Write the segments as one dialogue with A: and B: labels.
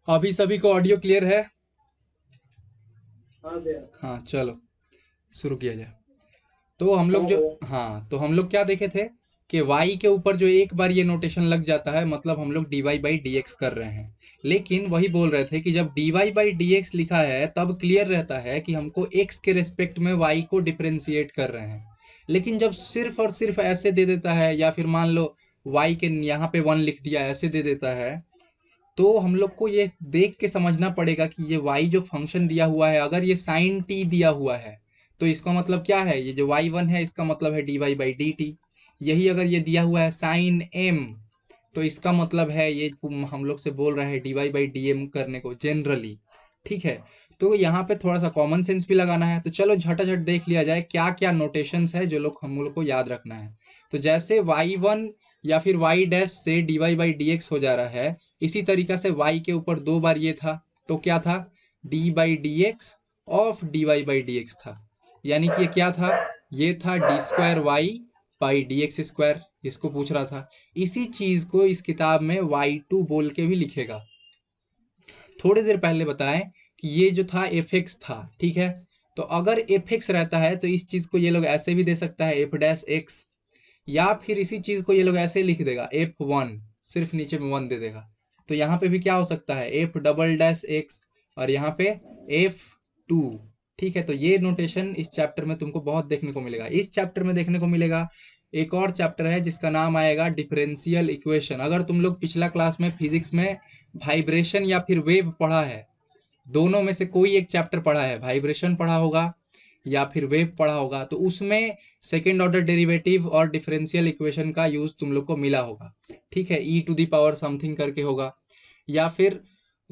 A: अभी सभी को ऑडियो क्लियर है?
B: हाँ भैया।
A: हाँ चलो शुरू किया जाए। तो हम लोग
B: हाँ
A: जो
B: भैया।
A: हाँ तो हम लोग क्या देखे थे कि y के ऊपर जो एक बार ये नोटेशन लग जाता है मतलब हम लोग dy बाई डी एक्स कर रहे हैं। लेकिन वही बोल रहे थे कि जब dy बाई डी एक्स लिखा है तब क्लियर रहता है कि हमको x के रेस्पेक्ट में y को डिफरेंशिएट कर रहे हैं। लेकिन जब सिर्फ और सिर्फ ऐसे दे देता है या फिर मान लो y के यहाँ पे 1 लिख दिया ऐसे दे देता है, तो हम लोग को ये देख के समझना पड़ेगा कि ये y जो फंक्शन दिया हुआ है अगर ये साइन t दिया हुआ है तो इसका मतलब क्या है, ये जो y1 है इसका मतलब है dy बाई डी टी। यही अगर ये दिया हुआ है साइन m तो इसका मतलब है ये हम लोग से बोल रहा है dy बाई डी एम करने को जनरली। ठीक है। तो यहाँ पे थोड़ा सा कॉमन सेंस भी लगाना है, तो चलो झटाझट देख लिया जाए क्या क्या नोटेशंस है जो लोग हम लोग को याद रखना है। तो जैसे y1 या फिर y डैश से dy बाई डी एक्स हो जा रहा है, इसी तरीका से y के ऊपर दो बार ये था तो क्या था, d by D x of dy by D X था। यानी कि ये क्या था, ये था D square Y by D x square, इसको पूछ रहा था। इसी चीज को इस किताब में y2 बोल के भी लिखेगा। थोड़ी देर पहले बताएं कि ये जो था एफ एक्स था, ठीक है। तो अगर एफ एक्स रहता है तो इस चीज को ये लोग ऐसे भी दे सकता है एफ डैश एक्स, या फिर इसी चीज को ये लोग ऐसे लिख देगा एफ वन, सिर्फ नीचे में वन दे देगा। तो यहाँ पे भी क्या हो सकता है एफ डबल डैश एक्स और यहाँ पे एफ टू। ठीक है, तो ये नोटेशन इस चैप्टर में तुमको बहुत देखने को मिलेगा। इस चैप्टर में देखने को मिलेगा एक और चैप्टर है जिसका नाम आएगा डिफरेंशियल इक्वेशन। अगर तुम लोग पिछला क्लास में फिजिक्स में वाइब्रेशन या फिर वेव पढ़ा है, दोनों में से कोई एक चैप्टर पढ़ा है, वाइब्रेशन पढ़ा होगा या फिर वेव पढ़ा होगा, तो उसमें सेकेंड ऑर्डर डेरिवेटिव और डिफरेंशियल इक्वेशन का यूज तुम लोग को मिला होगा। ठीक है, ई टू दी पावर समथिंग करके होगा। या फिर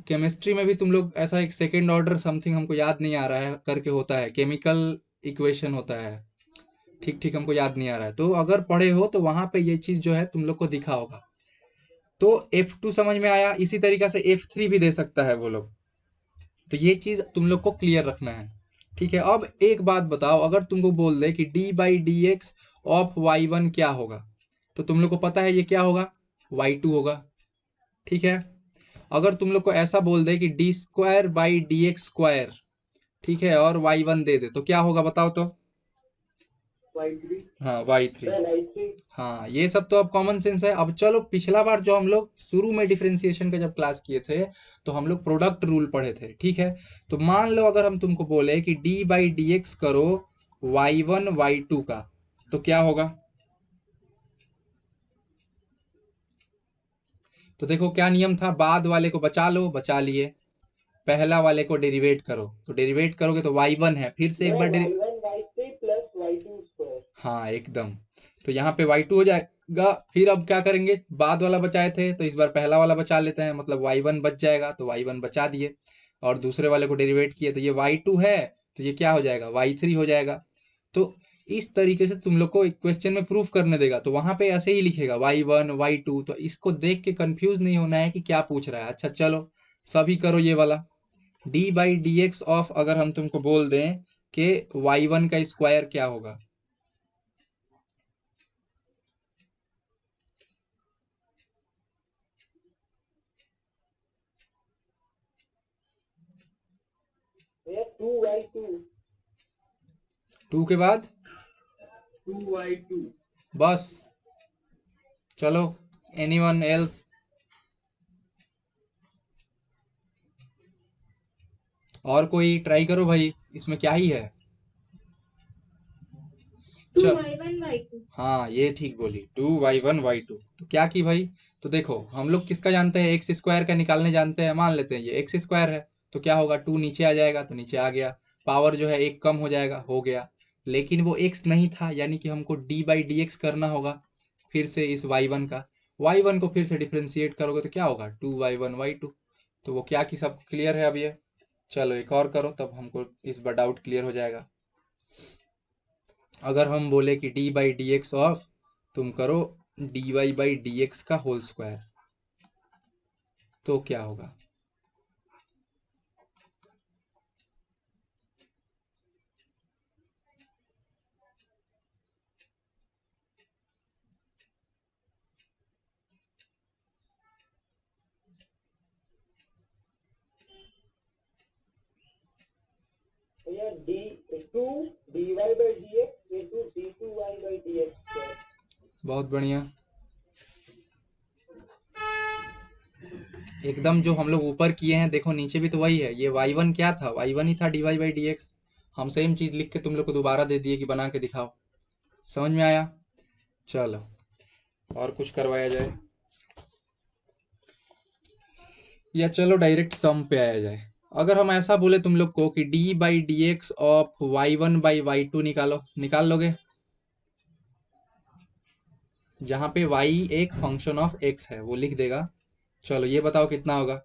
A: केमिस्ट्री में भी तुम लोग ऐसा एक सेकेंड ऑर्डर समथिंग, हमको याद नहीं आ रहा है, करके होता है, केमिकल इक्वेशन होता है। ठीक ठीक हमको याद नहीं आ रहा है, तो अगर पढ़े हो तो वहां पे ये चीज जो है तुम लोग को दिखा होगा। तो F2 समझ में आया, इसी तरीका से F3 भी दे सकता है वो लोग। तो ये चीज तुम लोग को क्लियर रखना है। ठीक है, अब एक बात बताओ, अगर तुमको बोल दे कि D by D x of Y one क्या होगा, तो तुम लोग को पता है ये क्या होगा, वाई टू होगा। ठीक है। अगर तुम लोग को ऐसा बोल दे कि D square by D x square, ठीक है, और वाई वन दे दे तो क्या होगा बताओ तो।
B: Y3।
A: हाँ वाई थ्री।
B: Y3।
A: हाँ ये सब तो अब कॉमन सेंस है। अब चलो पिछला बार जो हम लोग शुरू में डिफरेंशिएशन का जब क्लास किए थे तो हम लोग प्रोडक्ट रूल पढ़े थे, ठीक है। तो मान लो अगर हम तुमको बोले कि डी बाई डी एक्स करो वाई वन वाई टू का, तो क्या होगा। तो देखो क्या नियम था, बाद वाले को बचा लो, बचा लिए, पहला वाले को डेरिवेट करो, तो डेरिवेट करोगे तो वाई वन है, फिर से एक
B: मैं
A: बार
B: Y1 Y3 plus Y2 square.
A: हाँ एकदम। तो यहाँ पे वाई टू हो जाएगा, फिर अब क्या करेंगे, बाद वाला बचाए थे तो इस बार पहला वाला बचा लेते हैं, मतलब वाई वन बच जाएगा, तो वाई वन बचा दिए और दूसरे वाले को डेरिवेट किए तो ये वाई टू है, तो ये क्या हो जाएगा वाई थ्री हो जाएगा। तो इस तरीके से तुम लोग को एक क्वेश्चन में प्रूफ करने देगा तो वहां पे ऐसे ही लिखेगा वाई वन वाई टू, तो इसको देख के कंफ्यूज नहीं होना है कि क्या पूछ रहा है। अच्छा चलो सभी करो ये वाला, D by D x of, अगर हम तुमको बोल दें कि वाई वन का स्क्वायर क्या होगा।
B: भैया 2Y2।
A: टू के बाद
B: 2Y2।
A: बस, चलो एनीवन एल्स। और कोई ट्राई करो भाई, इसमें क्या ही है।
B: टू
A: चल
B: वाई वन वाई टू
A: हाँ ये ठीक बोली, two y one y two, तो क्या की भाई। तो देखो हम लोग किसका जानते हैं, एक्स स्क्वायर का निकालने जानते हैं, मान लेते हैं ये एक्स स्क्वायर है, तो क्या होगा टू नीचे आ जाएगा तो नीचे आ गया, पावर जो है एक कम हो जाएगा, हो गया। लेकिन वो एक्स नहीं था, यानी कि हमको डी बाई डी एक्स करना होगा फिर से इस वाई वन का। वाई वन को फिर से डिफ्रेंशिएट करोगे तो क्या होगा two y one y two. तो वो क्या कि सबको क्लियर है अब ये। चलो एक और करो तब हमको इस बार डाउट क्लियर हो जाएगा। अगर हम बोले कि D by D x of, तुम करो d y by D x का होल स्क्वायर, तो क्या होगा।
B: 2 dy by dx into d2y by dx square।
A: बहुत बढ़िया। एकदम जो हम लोग ऊपर किए हैं देखो नीचे भी तो वही है। ये y1 क्या था, y1 ही था dy by dx। हम सेम चीज लिख के तुम लोग को दोबारा दे दिए कि बना के दिखाओ। समझ में आया? चलो और कुछ करवाया जाए, या चलो डायरेक्ट सम पे आया जाए। अगर हम ऐसा बोले तुम लोग को कि D by D x of y1 by y2 निकालो, निकाल लोगे? जहां पे y एक फंक्शन ऑफ x है वो लिख देगा। चलो ये बताओ कितना होगा?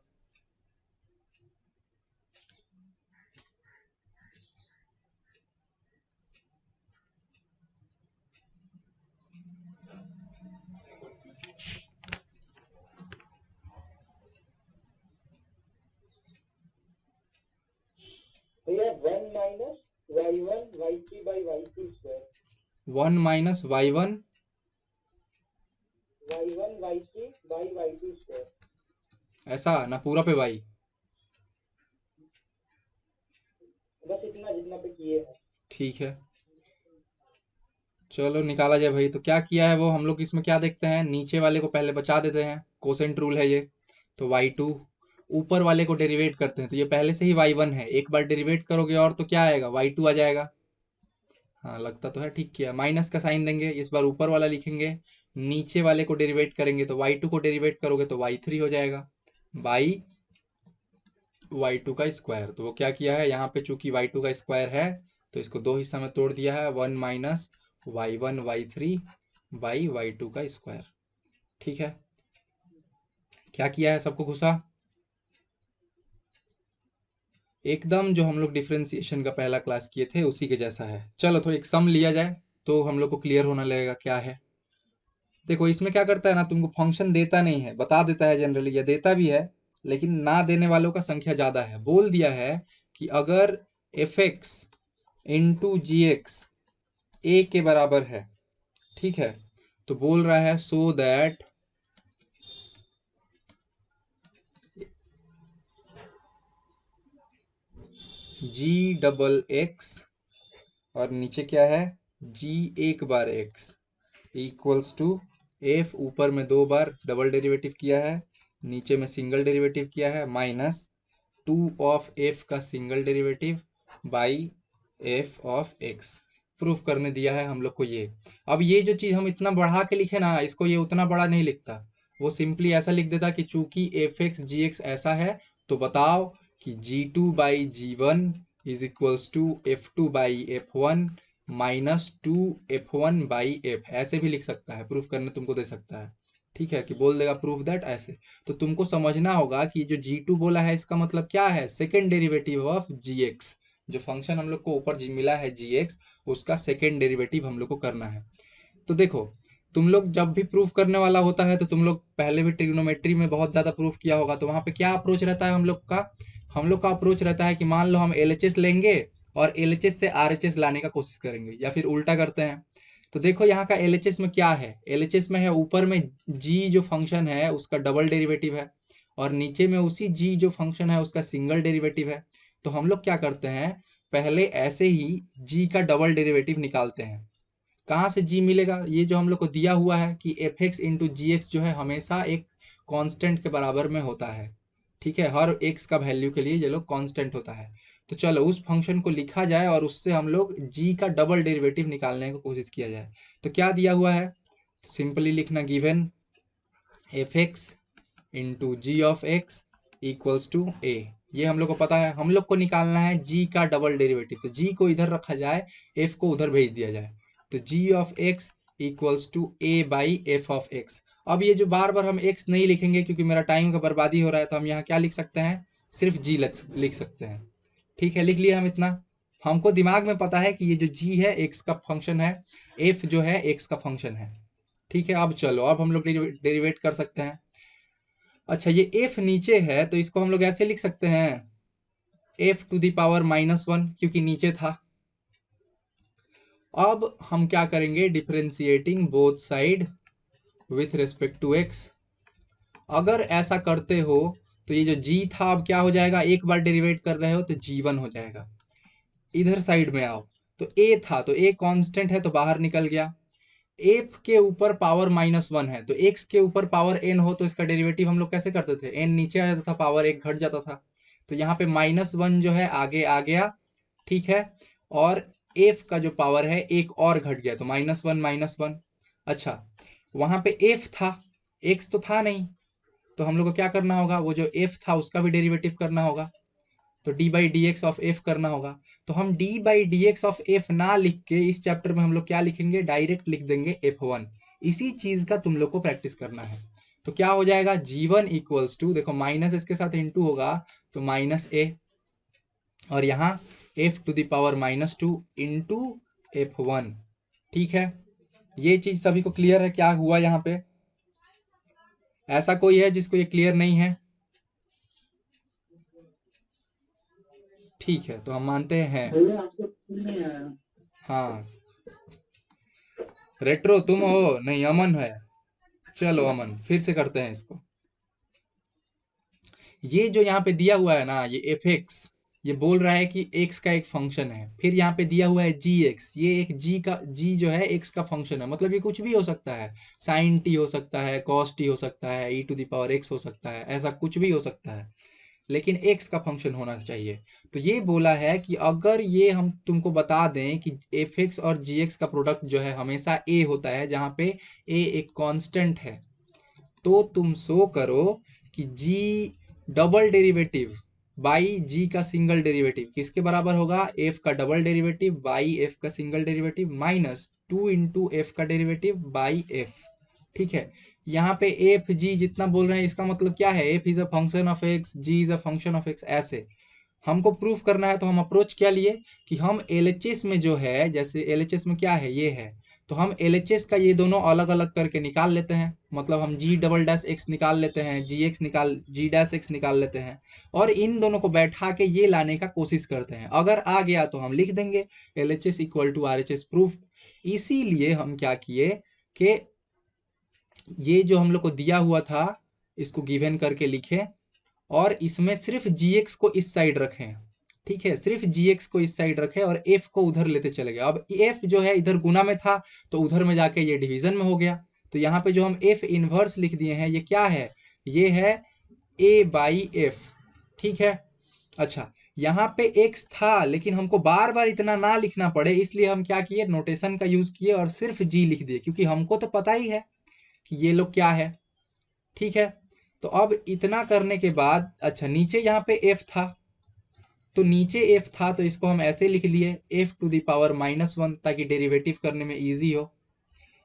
B: भैया 1 minus y1 y3 by y2 square.
A: 1 minus y1
B: y1 y3 by y2 square.
A: ऐसा ना, पूरा पे y।
B: बस इतना जितना पे किए हैं।
A: ठीक है चलो निकाला जाए भाई। तो क्या किया है वो हम लोग इसमें क्या देखते हैं, नीचे वाले को पहले बचा देते हैं, कोसेंट रूल है ये। तो y2, ऊपर वाले को डेरिवेट करते हैं। तो ये पहले से ही y1 है, एक बार डेरिवेट करोगे और तो क्या आएगा, y2 आ जाएगा। हाँ लगता तो है, ठीक किया। माइनस का साइन देंगे, इस बार ऊपर वाला लिखेंगे, नीचे वाले को डेरिवेट करेंगे तो y2 को डेरिवेट करोगे तो y3 हो जाएगा बाई y2 का स्क्वायर। तो वो क्या किया है यहाँ पे, चूंकि y2 का स्क्वायर है तो इसको दो हिस्सा में तोड़ दिया है, 1 minus y1 y3 by y2 का स्क्वायर। ठीक है, क्या किया है, सबको घुसा एकदम जो हम लोग डिफरेंशिएशन का पहला क्लास किए थे उसी के जैसा है। चलो थोड़ा एक सम लिया जाए तो हम लोग को क्लियर होने लगेगा क्या है। देखो इसमें क्या करता है ना, तुमको फंक्शन देता नहीं है, बता देता है जनरली, या देता भी है लेकिन ना देने वालों का संख्या ज्यादा है। बोल दिया है कि अगर F x into G X A के बराबर है, ठीक है, तो बोल रहा है so that G double X, और नीचे क्या है, जी एक बार एक्स इक्वल्स टू एफ, ऊपर में दो बार डबल डेरिवेटिव किया है, नीचे में सिंगल डेरिवेटिव किया है, माइनस 2 ऑफ एफ का single derivative by f of x. Proof करने दिया है हम लोग को ये। अब ये जो चीज हम इतना बढ़ा के लिखे ना, इसको ये उतना बड़ा नहीं लिखता, वो सिंपली ऐसा लिख देता कि चूंकि एफ एक्स जी एक्स ऐसा है तो बताओ कि g two by g one is equals to f two by f one minus 2f1 by f. ऐसे भी लिख सकता है, प्रूफ करने तुमको दे सकता है। ठीक है, कि बोल देगा प्रूफ दैट ऐसे। तो तुमको समझना होगा कि जो g2 बोला है इसका मतलब क्या है, सेकेंड डेरिवेटिव ऑफ gx। जो फंक्शन हम लोग को ऊपर मिला है gx, उसका सेकेंड डेरिवेटिव हम लोग को करना है। तो देखो तुम लोग जब भी प्रूफ करने वाला होता है तो तुम लोग पहले भी ट्रिग्नोमेट्री में बहुत ज्यादा प्रूफ किया होगा, तो वहां पे क्या अप्रोच रहता है हम लोग का, हम लोग का अप्रोच रहता है कि मान लो हम एलएचएस लेंगे और एलएचएस से आरएचएस लाने का कोशिश करेंगे, या फिर उल्टा करते हैं। तो देखो यहाँ का एलएचएस में क्या है, एलएचएस में है ऊपर में जी जो फंक्शन है उसका डबल डेरिवेटिव है, और नीचे में उसी जी जो फंक्शन है उसका सिंगल डेरिवेटिव है। तो हम लोग क्या करते हैं, पहले ऐसे ही जी का डबल डेरिवेटिव निकालते हैं। कहाँ से जी मिलेगा, ये जो हम लोग को दिया हुआ है कि F x into G x जो है हमेशा एक कांस्टेंट के बराबर में होता है। ठीक है, हर एक्स का वैल्यू के लिए ये लोग कांस्टेंट होता है। तो चलो उस फंक्शन को लिखा जाए और उससे हम लोग जी का डबल डेरिवेटिव निकालने की कोशिश किया जाए। तो क्या दिया हुआ है, सिंपली लिखना given f x into g of x equals to a. ये हम लोग को पता है, हम लोग को निकालना है जी का डबल डेरिवेटिव। तो जी को इधर रखा जाए, एफ को उधर भेज दिया जाए, तो g of x equals to a by f of x. अब ये जो बार बार हम एक्स नहीं लिखेंगे क्योंकि मेरा टाइम का बर्बादी हो रहा है, तो हम यहाँ क्या लिख सकते हैं, सिर्फ जी लिख सकते हैं। ठीक है, लिख लिया हम इतना। हमको दिमाग में पता है कि ये जो जी है एक्स का फंक्शन है, एफ जो है एक्स का फंक्शन है। ठीक है, अब चलो अब हम लोग डेरिवेट कर सकते हैं। अच्छा ये एफ नीचे है तो इसको हम लोग ऐसे लिख सकते हैं, एफ टू द पावर -1, क्योंकि नीचे था। अब हम क्या करेंगे, differentiating both side with respect to x. अगर ऐसा करते हो तो ये जो g था अब क्या हो जाएगा, एक बार डेरिवेट कर रहे हो तो g1 हो जाएगा। इधर साइड में आओ। तो ए था, तो ए कांस्टेंट है तो बाहर निकल गया। एफ के ऊपर पावर -1 है, तो एक्स के ऊपर पावर एन हो तो इसका डेरिवेटिव हम लोग कैसे करते थे, एन नीचे आ जाता था, पावर एक घट जाता था। तो यहाँ पे -1 जो है आगे आ गया, ठीक है। और एफ का जो पावर है एक और घट गया, तो -1 -1। अच्छा, वहां पे एफ था, एक्स तो था नहीं, तो हम लोग को क्या करना होगा, वो जो एफ था उसका भी डेरिवेटिव करना होगा, तो D by D x of F करना होगा। तो हम D by D x of F ना लिख के इस चैप्टर में हम लोग क्या लिखेंगे, डायरेक्ट लिख देंगे F1। इसी चीज का तुम लोग को प्रैक्टिस करना है। तो क्या हो जाएगा, G1 इक्वल्स टू, देखो माइनस इसके साथ इंटू होगा तो -a, और यहाँ f⁻⁻2 इंटू F1। ठीक है, ये चीज सभी को क्लियर है क्या हुआ यहाँ पे? ऐसा कोई है जिसको ये क्लियर नहीं है? ठीक है, तो हम मानते हैं।
B: भैया आपको नहीं आया।
A: हाँ, रेट्रो तुम हो, नहीं अमन है। चलो अमन, फिर से करते हैं इसको। ये जो यहाँ पे दिया हुआ है ना, ये एफ एक्स, ये बोल रहा है कि एक्स का एक फंक्शन है। फिर यहाँ पे दिया हुआ है जी एक्स, ये एक जी जो है एक्स का फंक्शन है, मतलब ये कुछ भी हो सकता है, साइन टी हो सकता है, कॉस टी हो सकता है, e⁻x हो सकता है, ऐसा कुछ भी हो सकता है, लेकिन एक्स का फंक्शन होना चाहिए। तो ये बोला है कि अगर ये हम तुमको बता दें कि एफ एक्स और जी एक्स का प्रोडक्ट जो है हमेशा ए होता है, जहाँ पे ए एक कांस्टेंट है, तो तुम शो करो कि जी डबल डेरिवेटिव बाई जी का सिंगल डेरिवेटिव किसके बराबर होगा, एफ का डबल डेरिवेटिव बाई एफ का सिंगल डेरिवेटिव -2 इंटू एफ का डेरिवेटिव बाई एफ। ठीक है, यहाँ पे एफ जी जितना बोल रहे हैं इसका मतलब क्या है, f is a function of x, g is a function of x. ऐसे हमको प्रूफ करना है, तो हम अप्रोच क्या लिए कि हम एलएचएस में जो है, जैसे एलएचएस में क्या है, ये है, तो हम एलएचएस का ये दोनों अलग अलग करके निकाल लेते हैं। मतलब हम जी डबल डैश एक्स निकाल लेते हैं, जी डैश एक्स निकाल लेते हैं, और इन दोनों को बैठा के ये लाने का कोशिश करते हैं। अगर आ गया तो हम लिख देंगे LHS equal to RHS proof. इसीलिए हम क्या किए कि ये जो हम लोग को दिया हुआ था इसको गिवन करके लिखे, और इसमें सिर्फ gx को इस साइड रखें। ठीक है, सिर्फ gx को इस साइड रखें और f को उधर लेते चले गए। अब f जो है इधर गुना में था, तो उधर में जाके ये डिवीजन में हो गया। तो यहाँ पे जो हम f इनवर्स लिख दिए हैं, ये क्या है, ये है a बाई एफ। ठीक है, अच्छा, यहाँ पे x था, लेकिन हमको बार बार इतना ना लिखना पड़े, इसलिए हम क्या किए, नोटेशन का यूज किए और सिर्फ g लिख दिए, क्योंकि हमको तो पता ही है कि ये लोग क्या है। ठीक है, तो अब इतना करने के बाद, अच्छा नीचे यहाँ पे f था, तो नीचे f था तो इसको हम ऐसे लिख लिए f⁻⁻1, ताकि डेरिवेटिव करने में इजी हो।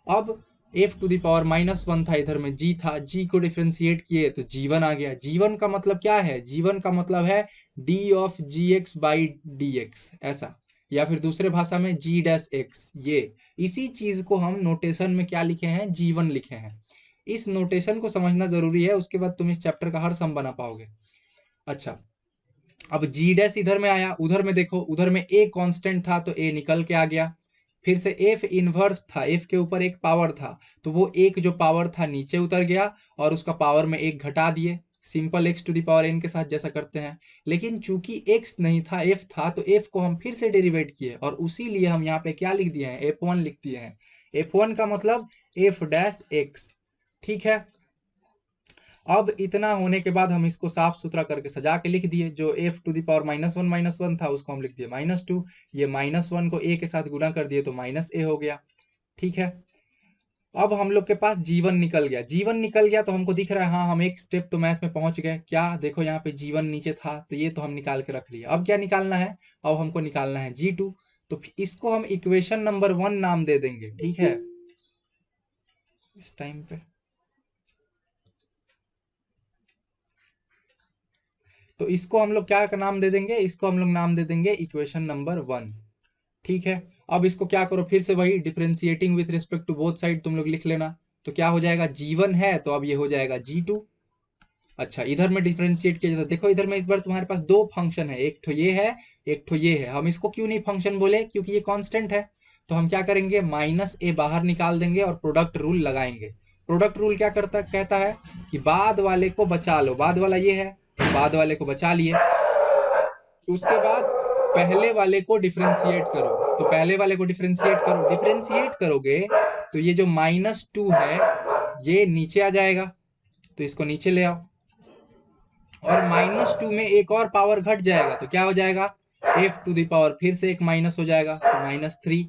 A: अब f⁻⁻1 था, इधर में g था, g को डिफ्रेंशिएट किए तो g1 आ गया। g1 का मतलब क्या है, g1 का मतलब है d of gx by dx, ऐसा, या फिर दूसरे भाषा में g डैश x। ये इसी चीज को हम नोटेशन में क्या लिखे हैं, g1 लिखे हैं। इस नोटेशन को समझना जरूरी है, उसके बाद तुम इस चैप्टर का हर सम बना पाओगे। अच्छा, अब जी डैश इधर में आया, उधर में देखो, उधर में ए कांस्टेंट था तो ए निकल के आ गया। फिर से एफ इनवर्स था, एफ के ऊपर एक पावर था, तो वो एक जो पावर था नीचे उतर गया और उसका पावर में एक घटा दिए, सिंपल x⁻n के साथ जैसा करते हैं। लेकिन चूंकि x नहीं था, f था, तो f को हम फिर से डेरिवेट किए, और उसी लिए हम यहाँ पे क्या लिख दिए हैं, f1 लिख दिए हैं। f1 का मतलब f डैश x। ठीक है, अब इतना होने के बाद हम इसको साफ सुथरा करके सजा के लिख दिए। जो f⁻⁻1 था उसको हम लिख दिए -2, ये -1 को a के साथ गुना कर दिए तो -a हो गया। ठीक है, अब हम लोग के पास g1 निकल गया। g1 निकल गया तो हमको दिख रहा है, हाँ हम एक स्टेप तो मैथ में पहुंच गए। क्या, देखो यहाँ पे g1 नीचे था, तो ये तो हम निकाल के रख लिया। अब क्या निकालना है, अब हमको निकालना है g2। तो इसको हम इक्वेशन नंबर 1 नाम दे देंगे। ठीक है, इस टाइम पे तो इसको हम लोग क्या का नाम दे देंगे, इसको हम लोग नाम दे देंगे इक्वेशन नंबर 1। ठीक है, अब इसको क्या करो, फिर से वही differentiating with respect to both side तुम लोग लिख लेना। तो क्या हो जाएगा, g1 है तो अब ये हो जाएगा g2। अच्छा, इधर में डिफरेंशिएट किया जाता है, देखो इधर में इस बार तुम्हारे पास दो फंक्शन है, एक ठो ये है, एक ठो ये है। हम इसको क्यों नहीं फंक्शन बोले, क्योंकि ये कांस्टेंट है। तो हम क्या करेंगे, -a बाहर निकाल देंगे और प्रोडक्ट रूल लगाएंगे। प्रोडक्ट रूल क्या करता कहता है कि बाद वाले को बचा लो, बाद वाला ये है, बाद वाले को बचा लिए। उसके बाद पहले वाले को डिफरेंशिएट करो, तो पहले वाले को डिफरेंशिएट करो, डिफरेंशिएट करोगे तो ये जो -2 है ये नीचे आ जाएगा, तो इसको नीचे ले आओ, और -2 में एक और पावर घट जाएगा तो क्या हो जाएगा, f⁴ फिर से एक माइनस हो जाएगा, तो -3।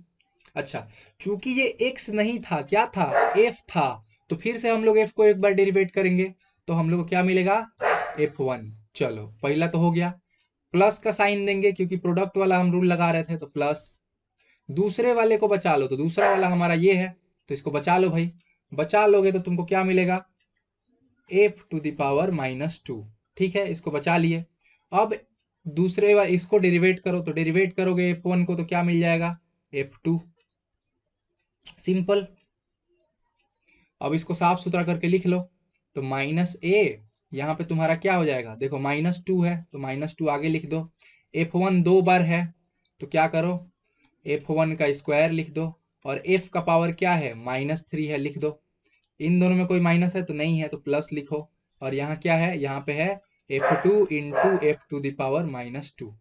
A: अच्छा, चूंकि ये x नहीं था, क्या था, f था, तो फिर से हम लोग f को एक बार डेरिवेट करेंगे, तो हम लोग को क्या मिलेगा, f1। चलो पहला तो हो गया, प्लस का साइन देंगे क्योंकि प्रोडक्ट वाला हम रूल लगा रहे थे, तो प्लस। दूसरे वाले को बचा लो, तो दूसरा वाला हमारा ये है, तो इसको बचा लो भाई, बचा लोगे तो तुमको क्या मिलेगा, f⁻²। ठीक है, इसको बचा लिए। अब दूसरे वाले इसको डेरिवेट करो, तो डेरिवेट करोगे f1 को तो क्या मिल जाएगा, f2। सिंपल। अब इसको साफ सुथरा करके लिख लो, तो -a, यहाँ पे तुम्हारा क्या हो जाएगा, देखो -2 है तो -2 आगे लिख दो, f1 दो बार है तो क्या करो, f1 का स्क्वायर लिख दो, और f का पावर क्या है, -3 है, लिख दो। इन दोनों में कोई माइनस है तो नहीं है, तो प्लस लिखो, और यहाँ क्या है, यहाँ पे है f2 इंटू f⁻²।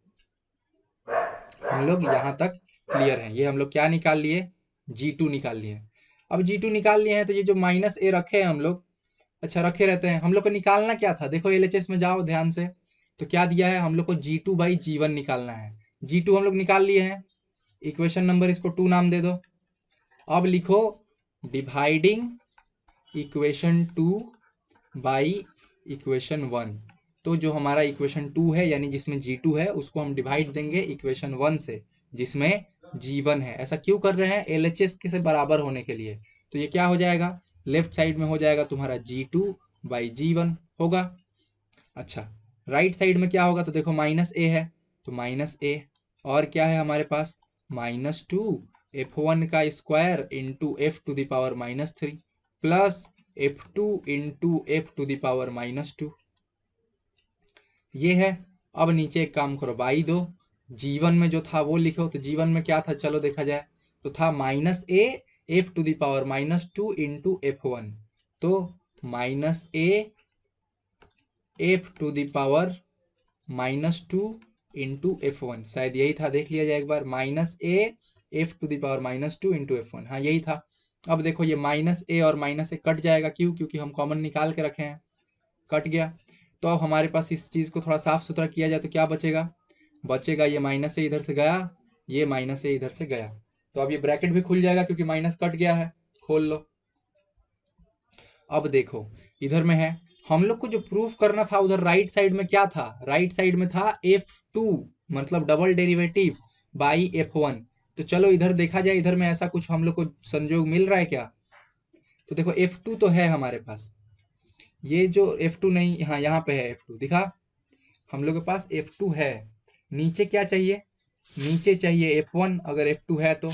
A: हम लोग यहाँ तक क्लियर है, ये हम लोग क्या निकाल लिए, g2 निकाल लिए। अब g2 निकाल लिए हैं तो ये जो -a रखे हैं हम लोग, अच्छा रखे रहते हैं, हम लोग को निकालना क्या था, देखो LHS में जाओ ध्यान से, तो क्या दिया है हम लोग को, g2/g1 निकालना है। g2 हम लोग निकाल लिए हैं, इक्वेशन नंबर इसको 2 नाम दे दो। अब लिखो डिवाइडिंग इक्वेशन 2 बाई इक्वेशन 1। तो जो हमारा इक्वेशन 2 है यानी जिसमें g2 है उसको हम डिवाइड देंगे इक्वेशन 1 से जिसमें g1 है। ऐसा क्यों कर रहे हैं, LHS के से बराबर होने के लिए। तो ये क्या हो जाएगा, लेफ्ट साइड में हो जाएगा तुम्हारा g2/g1 होगा। अच्छा, राइट साइड में क्या होगा, तो देखो -a है तो -a, और क्या है हमारे पास, -2 f1 का square into f⁻³ plus f2 into f⁻²। ये है। अब नीचे एक काम करो, बाई दो, g1 में जो था वो लिखो, तो g1 में क्या था, चलो देखा जाए, तो था -a f⁻² इंटू f1, तो -a f⁻² इंटू f1, शायद यही था, देख लिया जाए एक बार, -a f⁻² इंटू f1, हाँ यही था। अब देखो ये -a और -a कट जाएगा, क्यों, क्योंकि हम कॉमन निकाल के रखे हैं, कट गया। तो अब हमारे पास इस चीज़ को थोड़ा साफ सुथरा किया जाए तो क्या बचेगा, बचेगा ये -a इधर से गया, ये -a इधर से गया, तो अब ये ब्रैकेट भी खुल जाएगा क्योंकि माइनस कट गया है, खोल लो। अब देखो इधर में है, हम लोग को जो प्रूफ करना था उधर राइट साइड में क्या था, राइट साइड में था f2, मतलब डबल डेरिवेटिव बाई f1। तो चलो इधर देखा जाए, इधर में ऐसा कुछ हम लोग को संयोग मिल रहा है क्या, तो देखो f2 तो है हमारे पास, ये जो f2 नहीं, हाँ यहाँ पे है f2, दिखा हम लोग के पास f2 है। नीचे क्या चाहिए, नीचे चाहिए f1, अगर f2 है तो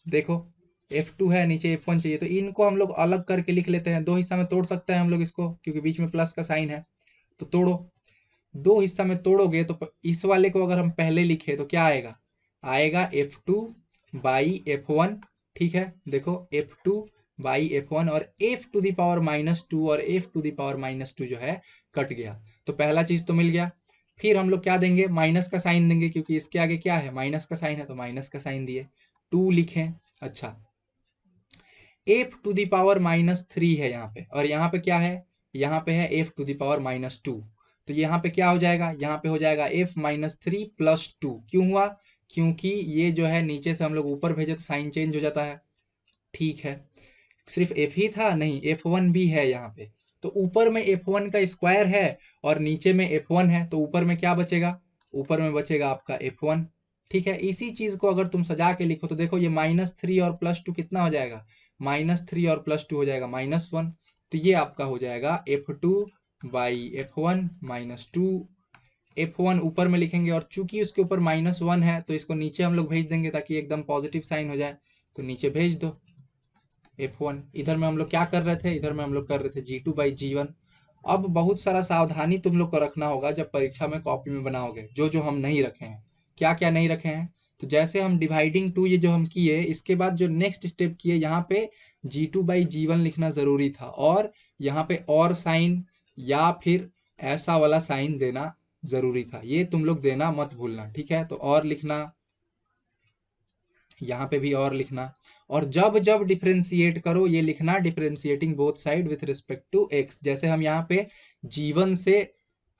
A: देखो f2 है, नीचे f1 चाहिए, तो इनको हम लोग अलग करके लिख लेते हैं, दो हिस्सा में तोड़ सकते हैं हम लोग इसको, क्योंकि बीच में प्लस का साइन है, तो तोड़ो, दो हिस्सा में तोड़ोगे तो इस वाले को अगर हम पहले लिखे तो क्या आएगा, आएगा f2/f1। ठीक है, देखो f2/f1, और f⁻² और f⁻² जो है कट गया, तो पहला चीज तो मिल गया। फिर हम लोग क्या देंगे, माइनस का साइन देंगे, क्योंकि इसके आगे क्या है, माइनस का साइन है, तो माइनस का साइन दिए, 2 लिखें। अच्छा, f⁻³ है यहाँ पे, और यहाँ पे क्या है, यहाँ पे है f⁻², तो यहाँ पे क्या हो जाएगा, यहाँ पे हो जाएगा f-3 + 2। क्यों हुआ, क्योंकि ये जो है नीचे से हम लोग ऊपर भेजे तो साइन चेंज हो जाता है। ठीक है, सिर्फ f ही था, नहीं f1 भी है यहाँ पे, तो ऊपर में f1 का स्क्वायर है और नीचे में f1 है, तो ऊपर में क्या बचेगा, ऊपर में बचेगा आपका f1। ठीक है, इसी चीज को अगर तुम सजा के लिखो तो देखो ये -3 और +2 कितना हो जाएगा, -3 और +2 हो जाएगा -1, तो ये आपका हो जाएगा f2/f1 -2। f1 ऊपर में लिखेंगे, और चूंकि उसके ऊपर -1 है तो इसको नीचे हम लोग भेज देंगे ताकि एकदम पॉजिटिव साइन हो जाए, तो नीचे भेज दो f1। इधर में हम लोग क्या कर रहे थे, इधर में हम लोग कर रहे थे g2/g1। अब बहुत सारा सावधानी तुम लोग को रखना होगा जब परीक्षा में कॉपी में बनाओगे, जो जो हम नहीं रखे हैं, क्या क्या नहीं रखे हैं, तो जैसे हम डिवाइडिंग 2 ये जो हम किए, इसके बाद जो नेक्स्ट स्टेप किए, यहाँ पे g2/g1 लिखना जरूरी था, और यहाँ पे और साइन या फिर ऐसा वाला साइन देना जरूरी था, ये तुम लोग देना मत भूलना, ठीक है। तो और लिखना, यहाँ पे भी और लिखना, और जब जब डिफरेंशिएट करो ये लिखना, differentiating both side with respect to x. जैसे हम यहाँ पे जीवन से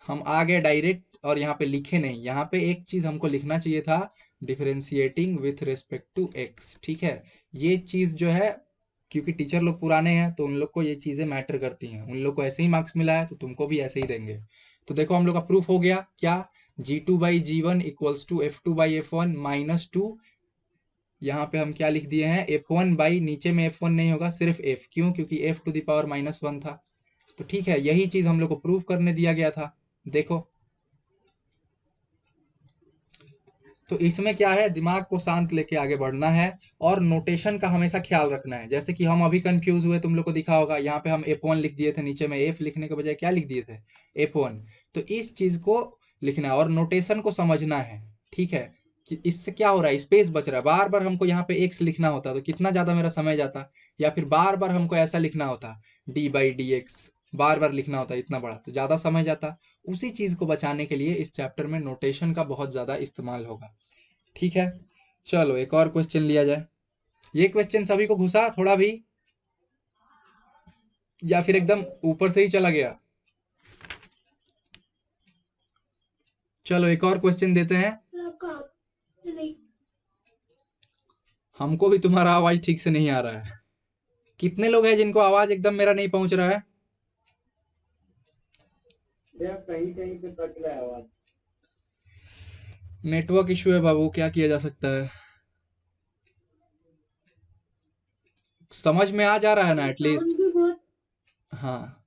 A: हम आ गए डायरेक्ट और यहाँ पे लिखे नहीं, यहाँ पे एक चीज हमको लिखना चाहिए था, differentiating with respect to x, ठीक है। ये चीज जो है, क्योंकि टीचर लोग पुराने हैं तो उन लोग को ये चीजें मैटर करती हैं, उन लोग को ऐसे ही मार्क्स मिला है तो तुमको भी ऐसे ही देंगे। तो देखो हम लोग का प्रूफ हो गया क्या, G2/G1 equals to F2/F1 minus 2। यहाँ पे हम क्या लिख दिए हैं, F1 बाई, नीचे में F1 नहीं होगा, सिर्फ F, क्यों, क्योंकि F⁻⁻1 था। तो ठीक है, यही चीज हम लोग को प्रूफ करने दिया गया था। देखो तो इसमें क्या है, दिमाग को शांत लेके आगे बढ़ना है और नोटेशन का हमेशा ख्याल रखना है। जैसे कि हम अभी कंफ्यूज हुए, तुम लोग को दिखा होगा, यहाँ पे हम F1 लिख दिए थे, नीचे में F लिखने के बजाय क्या लिख दिए थे, F1। तो इस चीज को लिखना है और नोटेशन को समझना है, ठीक है, कि इससे क्या हो रहा है, स्पेस बच रहा है। बार बार हमको यहाँ पे x लिखना होता तो कितना ज्यादा मेरा समय जाता, या फिर बार बार हमको ऐसा लिखना होता d/dx, बार बार लिखना होता इतना बड़ा, तो ज्यादा समय जाता। उसी चीज को बचाने के लिए इस चैप्टर में नोटेशन का बहुत ज्यादा इस्तेमाल होगा, ठीक है। चलो एक और क्वेश्चन लिया जाए। ये क्वेश्चन सभी को घुसा थोड़ा भी, या फिर एकदम ऊपर से ही चला गया? चलो एक और क्वेश्चन देते हैं। हमको भी तुम्हारा आवाज ठीक से नहीं आ रहा है। कितने लोग हैं जिनको आवाज एकदम मेरा नहीं पहुंच रहा है?
B: कहीं कहीं पे कट रहा है आवाज।
A: नेटवर्क इशू है बाबू, क्या किया जा सकता है। समझ में आ जा रहा है ना एटलीस्ट? हाँ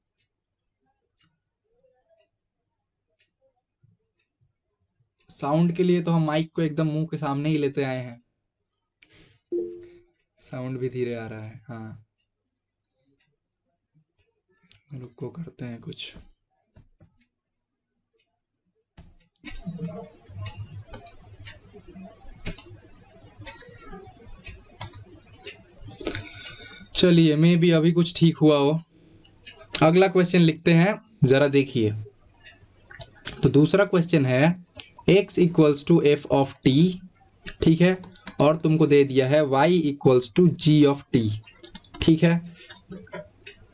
A: साउंड के लिए तो हम माइक को एकदम मुंह के सामने ही लेते आए हैं, साउंड भी धीरे आ रहा है। हाँ रुको करते हैं कुछ। चलिए मे भी अभी कुछ ठीक हुआ हो। अगला क्वेश्चन लिखते हैं, जरा देखिए। तो दूसरा क्वेश्चन है x equals to f of t, ठीक है, और तुमको दे दिया है y equals to g of t, ठीक है।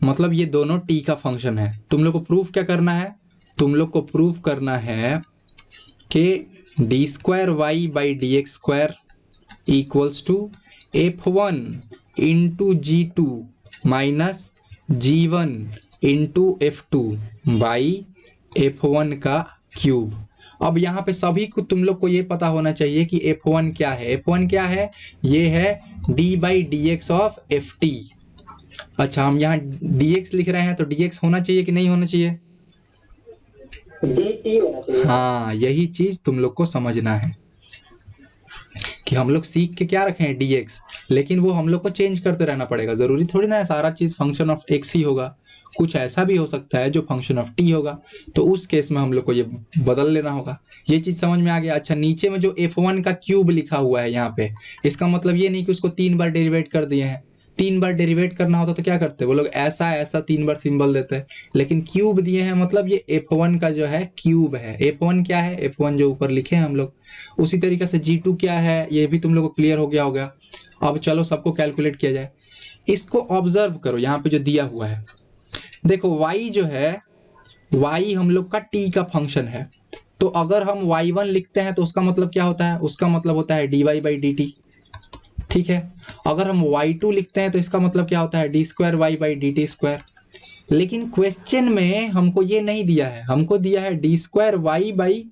A: मतलब ये दोनों t का फंक्शन है। तुम लोग को प्रूफ क्या करना है, तुम लोग को प्रूफ करना है कि d²y/dx² equals to f1 into G2 minus G1 into F2 by F1 का क्यूब। अब यहाँ पे सभी को तुम लोग को ये पता होना चाहिए कि F1 क्या है। F1 क्या है, ये है d/dx ऑफ ft। अच्छा हम यहाँ dx लिख रहे हैं तो dx होना चाहिए कि नहीं होना चाहिए?
B: dt होना चाहिए।
A: हाँ यही चीज तुम लोग को समझना है कि हम लोग सीख के क्या रखे हैं dx, लेकिन वो हम लोग को चेंज करते रहना पड़ेगा। जरूरी थोड़ी ना है सारा चीज फंक्शन ऑफ x ही होगा, कुछ ऐसा भी हो सकता है जो फंक्शन ऑफ t होगा, तो उस केस में हम लोग को ये बदल लेना होगा। ये चीज समझ में आ गया। अच्छा नीचे में जो f1 का क्यूब लिखा हुआ है यहाँ पे, इसका मतलब ये नहीं कि उसको 3 बार डेरिवेट कर दिए हैं। 3 बार डेरिवेट करना होता तो क्या करते, वो लोग ऐसा ऐसा 3 बार सिंबल देते हैं, लेकिन क्यूब दिए हैं मतलब ये f1 का जो है क्यूब है। f1 क्या है, f1 जो ऊपर लिखे हैं हम लोग। उसी तरीके से G2 क्या है, ये भी तुम लोग को क्लियर हो गया होगा। अब चलो सबको कैलकुलेट किया जाए। इसको ऑब्जर्व करो, यहाँ पे जो दिया हुआ है देखो, y जो है, y हम लोग का t का फंक्शन है। तो अगर हम y1 लिखते हैं तो उसका मतलब क्या होता है, उसका मतलब होता है dy/dt, ठीक है। अगर हम y2 लिखते हैं तो इसका मतलब क्या होता है, d²y/dt²। लेकिन क्वेश्चन में हमको ये नहीं दिया है, हमको दिया है d²y/dx²,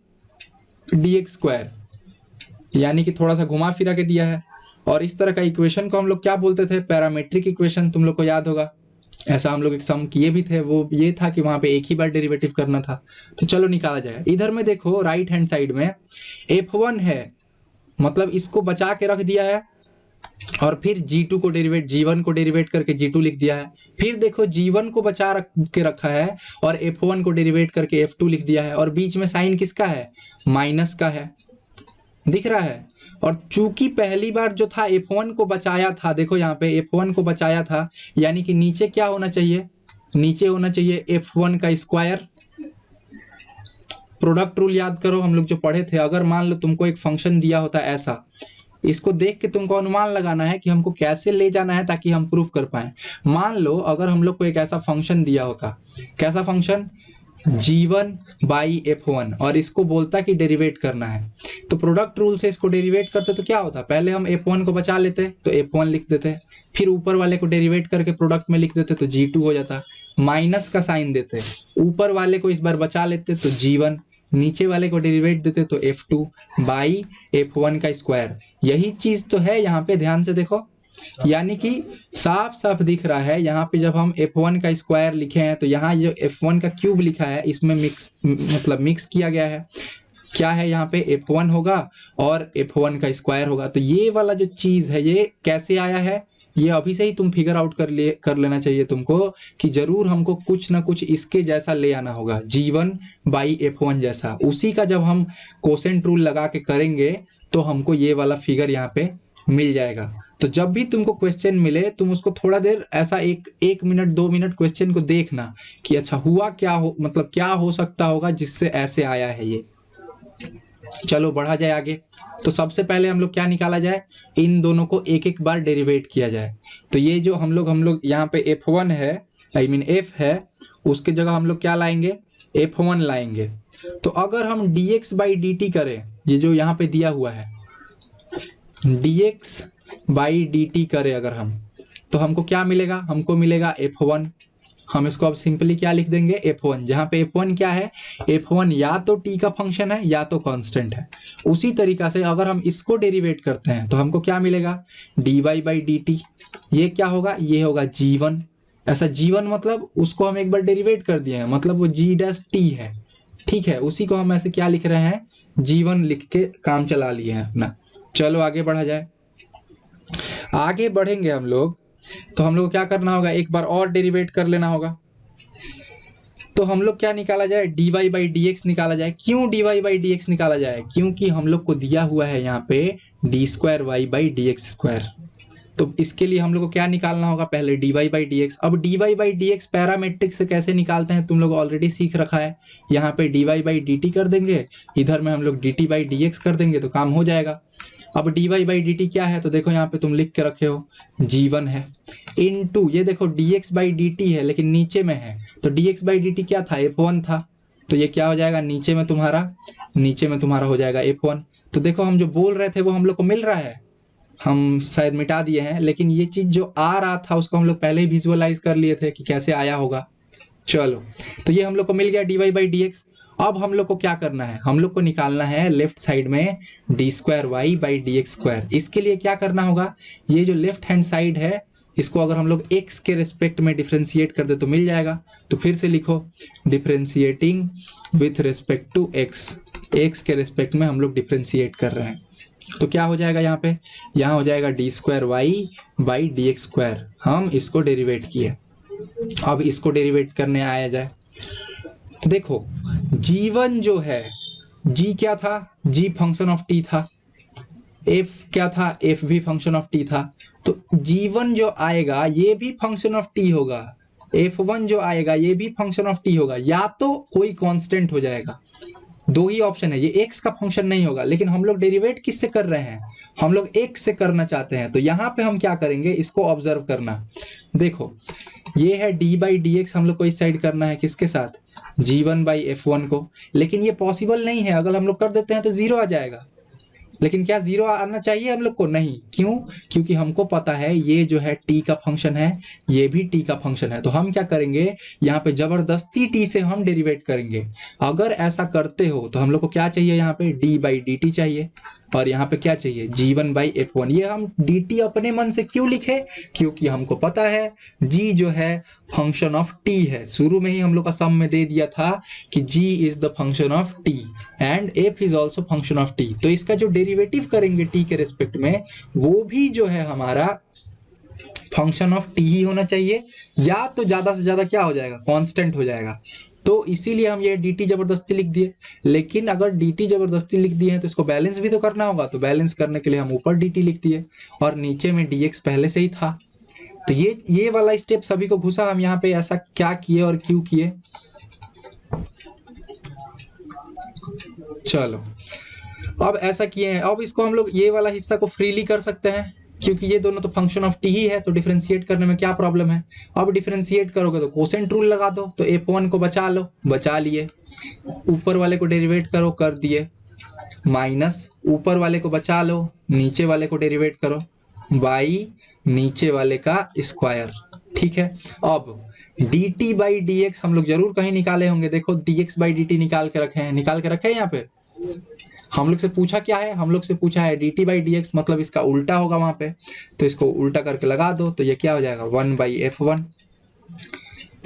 A: यानी कि थोड़ा सा घुमा फिरा के दिया है। और इस तरह का इक्वेशन को हम लोग क्या बोलते थे, पैरामेट्रिक इक्वेशन, तुम लोग को याद होगा। ऐसा हम लोग एक सम किए भी थे, वो ये था कि वहां पे एक ही बार डेरिवेटिव करना था। तो चलो निकाला जाए। इधर में देखो राइट हैंड साइड में f1 है, मतलब इसको बचा के रख दिया है, और फिर G2 को डेरिवेट, G1 को डेरिवेट करके G2 लिख दिया है। फिर देखो G1 को बचा के रखा है और F1 को डेरिवेट करके F2 लिख दिया है, और बीच में साइन किसका है, माइनस का है, दिख रहा है। और चूंकि पहली बार जो था F1 को बचाया था, देखो यहाँ पे F1 को बचाया था, यानी कि नीचे क्या होना चाहिए, नीचे होना चाहिए F1 का स्क्वायर प्रोडक्ट रूल याद करो, हम लोग जो पढ़े थे। अगर मान लो तुमको एक फंक्शन दिया होता है ऐसा, इसको देख के तुमको अनुमान लगाना है कि हमको कैसे ले जाना है ताकि हम प्रूफ कर पाए। मान लो अगर हम लोग को एक ऐसा फंक्शन दिया होता, कैसा फंक्शन, g1/f1, और इसको बोलता कि डेरिवेट करना है, तो प्रोडक्ट रूल से इसको डेरिवेट करते तो क्या होता, पहले हम f1 को बचा लेते तो f1 लिख देते, फिर ऊपर वाले को डेरिवेट करके प्रोडक्ट में लिख देते तो g2 हो जाता, माइनस का साइन देते, ऊपर वाले को इस बार बचा लेते तो g1, नीचे वाले को डेरिवेट देते तो f2 बाई f1 का स्क्वायर। यही चीज तो है यहाँ पे, ध्यान से देखो, यानी कि साफ साफ दिख रहा है यहाँ पे जब हम f1 का स्क्वायर लिखे हैं तो यहाँ जो f1 का क्यूब लिखा है इसमें मिक्स किया गया है। क्या है यहाँ पे, f1 होगा और f1 का स्क्वायर होगा। तो ये वाला जो चीज है ये कैसे आया है, ये अभी से ही तुम फिगर आउट कर लेना चाहिए तुमको कि जरूर हमको कुछ ना कुछ इसके जैसा ले आना होगा, g1/f1 जैसा। उसी का जब हम कोसेंट रूल लगा के करेंगे तो हमको ये वाला फिगर यहाँ पे मिल जाएगा। तो जब भी तुमको क्वेश्चन मिले तुम उसको थोड़ा देर ऐसा एक मिनट 2 मिनट क्वेश्चन को देखना कि अच्छा हुआ क्या हो, मतलब क्या हो सकता होगा जिससे ऐसे आया है ये। चलो बढ़ा जाए आगे। तो सबसे पहले हम लोग क्या निकाला जाए, इन दोनों को एक एक बार डेरिवेट किया जाए। तो ये जो हम लोग यहाँ पे f1 है, आई मीन f है, उसके जगह हम लोग क्या लाएंगे, f1 लाएंगे। तो अगर हम dx/dt करें, ये जो यहाँ पे दिया हुआ है dx/dt करें अगर हम, तो हमको क्या मिलेगा, हमको मिलेगा f1। हम इसको अब सिंपली क्या लिख देंगे, f1, जहां पे f1 क्या है, f1 या तो t का फंक्शन है या तो कांस्टेंट है। उसी तरीका से अगर हम इसको डेरिवेट करते हैं तो हमको क्या मिलेगा, dy/dt, ये क्या होगा, ये होगा g1। ऐसा g1 मतलब उसको हम एक बार डेरिवेट कर दिए हैं, मतलब वो g' है, ठीक है, उसी को हम ऐसे क्या लिख रहे हैं, g1 लिख के काम चला लिए हैं अपना। चलो आगे बढ़ा जाए। आगे बढ़ेंगे हम लोग तो हम लोग क्या करना होगा, एक बार और डेरिवेट कर लेना होगा। तो हम लोग क्या निकाला जाए, dy/dx निकाला जाए। क्यों dy/dx निकाला जाए, क्योंकि हम लोग को दिया हुआ है यहाँ पे d²y/dx²। तो इसके लिए हम लोग को क्या निकालना होगा, पहले dy/dx। अब dy/dx पैरामेट्रिक से कैसे निकालते हैं तुम लोग ऑलरेडी सीख रखा है। यहाँ पे dy/dt कर देंगे, इधर में हम लोग dt/dx कर देंगे तो काम हो जाएगा। अब dy/dt क्या है, तो देखो यहाँ पे तुम लिख के रखे हो g1 है, इनटू ये देखो dx/dt है लेकिन नीचे में है, तो dx/dt क्या था, f1 था, तो ये क्या हो जाएगा, नीचे में तुम्हारा हो जाएगा f1। तो देखो हम जो बोल रहे थे वो हम लोग को मिल रहा है, हम शायद मिटा दिए हैं, लेकिन ये चीज जो आ रहा था उसको हम लोग पहले ही विजुअलाइज कर लिए थे कि कैसे आया होगा। चलो तो ये हम लोग को मिल गया dy/dx। अब हम लोग को क्या करना है, हम लोग को निकालना है लेफ्ट साइड में d²y/dx²। इसके लिए क्या करना होगा, ये जो लेफ्ट हैंड साइड है इसको अगर हम लोग x के रिस्पेक्ट में डिफरेंशिएट कर दे तो मिल जाएगा। तो फिर से लिखो, differentiating with respect to x के रिस्पेक्ट में हम लोग डिफरेंशिएट कर रहे हैं। तो क्या हो जाएगा यहाँ पे, यहाँ हो जाएगा d²y/dx²। हम इसको डेरिवेट किए, अब इसको डेरिवेट करने आया जाए। तो देखो g1 जो है, g क्या था, g फंक्शन ऑफ t था, f क्या था, f भी फंक्शन ऑफ t था। तो g1 जो आएगा ये भी फंक्शन ऑफ t होगा, f1 जो आएगा ये भी फंक्शन ऑफ t होगा, या तो कोई कांस्टेंट हो जाएगा। दो ही ऑप्शन है, ये x का फंक्शन नहीं होगा। लेकिन हम लोग डेरिवेट किससे कर रहे हैं, हम लोग x से करना चाहते हैं। तो यहाँ पे हम क्या करेंगे, इसको ऑब्जर्व करना। देखो ये है d/dx, हम लोग को इस साइड करना है किसके साथ, g1/f1 को। लेकिन ये पॉसिबल नहीं है, अगर हम लोग कर देते हैं तो जीरो आ जाएगा। लेकिन क्या जीरो आना चाहिए हम लोग को, नहीं। क्यों, क्योंकि हमको पता है ये जो है t का फंक्शन है, ये भी t का फंक्शन है। तो हम क्या करेंगे, यहाँ पे जबरदस्ती t से हम डेरिवेट करेंगे। अगर ऐसा करते हो तो हम लोग को क्या चाहिए, यहाँ पे d/dt चाहिए, और यहाँ पे क्या चाहिए, g1/f1। ये हम dt अपने मन से क्यों लिखे, क्योंकि हमको पता है g जो है फंक्शन ऑफ t है। शुरू में ही हम लोग का सम में दे दिया था कि g is the function of t and f is also function of t। तो इसका जो डेरिवेटिव करेंगे t के रेस्पेक्ट में, वो भी जो है हमारा फंक्शन ऑफ t ही होना चाहिए, या तो ज्यादा से ज्यादा क्या हो जाएगा, कांस्टेंट हो जाएगा। तो इसीलिए हम ये dt जबरदस्ती लिख दिए। लेकिन अगर dt जबरदस्ती लिख दिए हैं तो इसको बैलेंस भी तो करना होगा। तो बैलेंस करने के लिए हम ऊपर dt लिख दिए और नीचे में dx पहले से ही था। तो ये वाला स्टेप सभी को घुसा। हम यहाँ पे ऐसा क्या किए और क्यों किए, चलो, अब ऐसा किए हैं, अब इसको हम लोग ये वाला हिस्सा को फ्रीली कर सकते हैं क्योंकि ये दोनों तो फंक्शन ऑफ टी ही है, तो डिफरेंशिएट करने में क्या प्रॉब्लम है। अब डिफरेंशिएट करोगे तो कोसेंट रूल लगा दो, तो f1 को बचा लो, बचा लिए, ऊपर वाले को डेरिवेट करो, कर दिए, माइनस ऊपर वाले को बचा लो, नीचे वाले को डेरिवेट करो, बाई नीचे वाले का स्क्वायर। ठीक है, अब dt बाई डी एक्स हम लोग जरूर कहीं निकाले होंगे, देखो dx बाई dt निकाल के रखे हैं, निकाल के रखे हैं यहाँ पे। हम लोग से पूछा क्या है, हम लोग से पूछा है dt बाई डी एक्स, मतलब इसका उल्टा होगा वहां पे, तो इसको उल्टा करके लगा दो, तो ये क्या हो जाएगा 1/f1।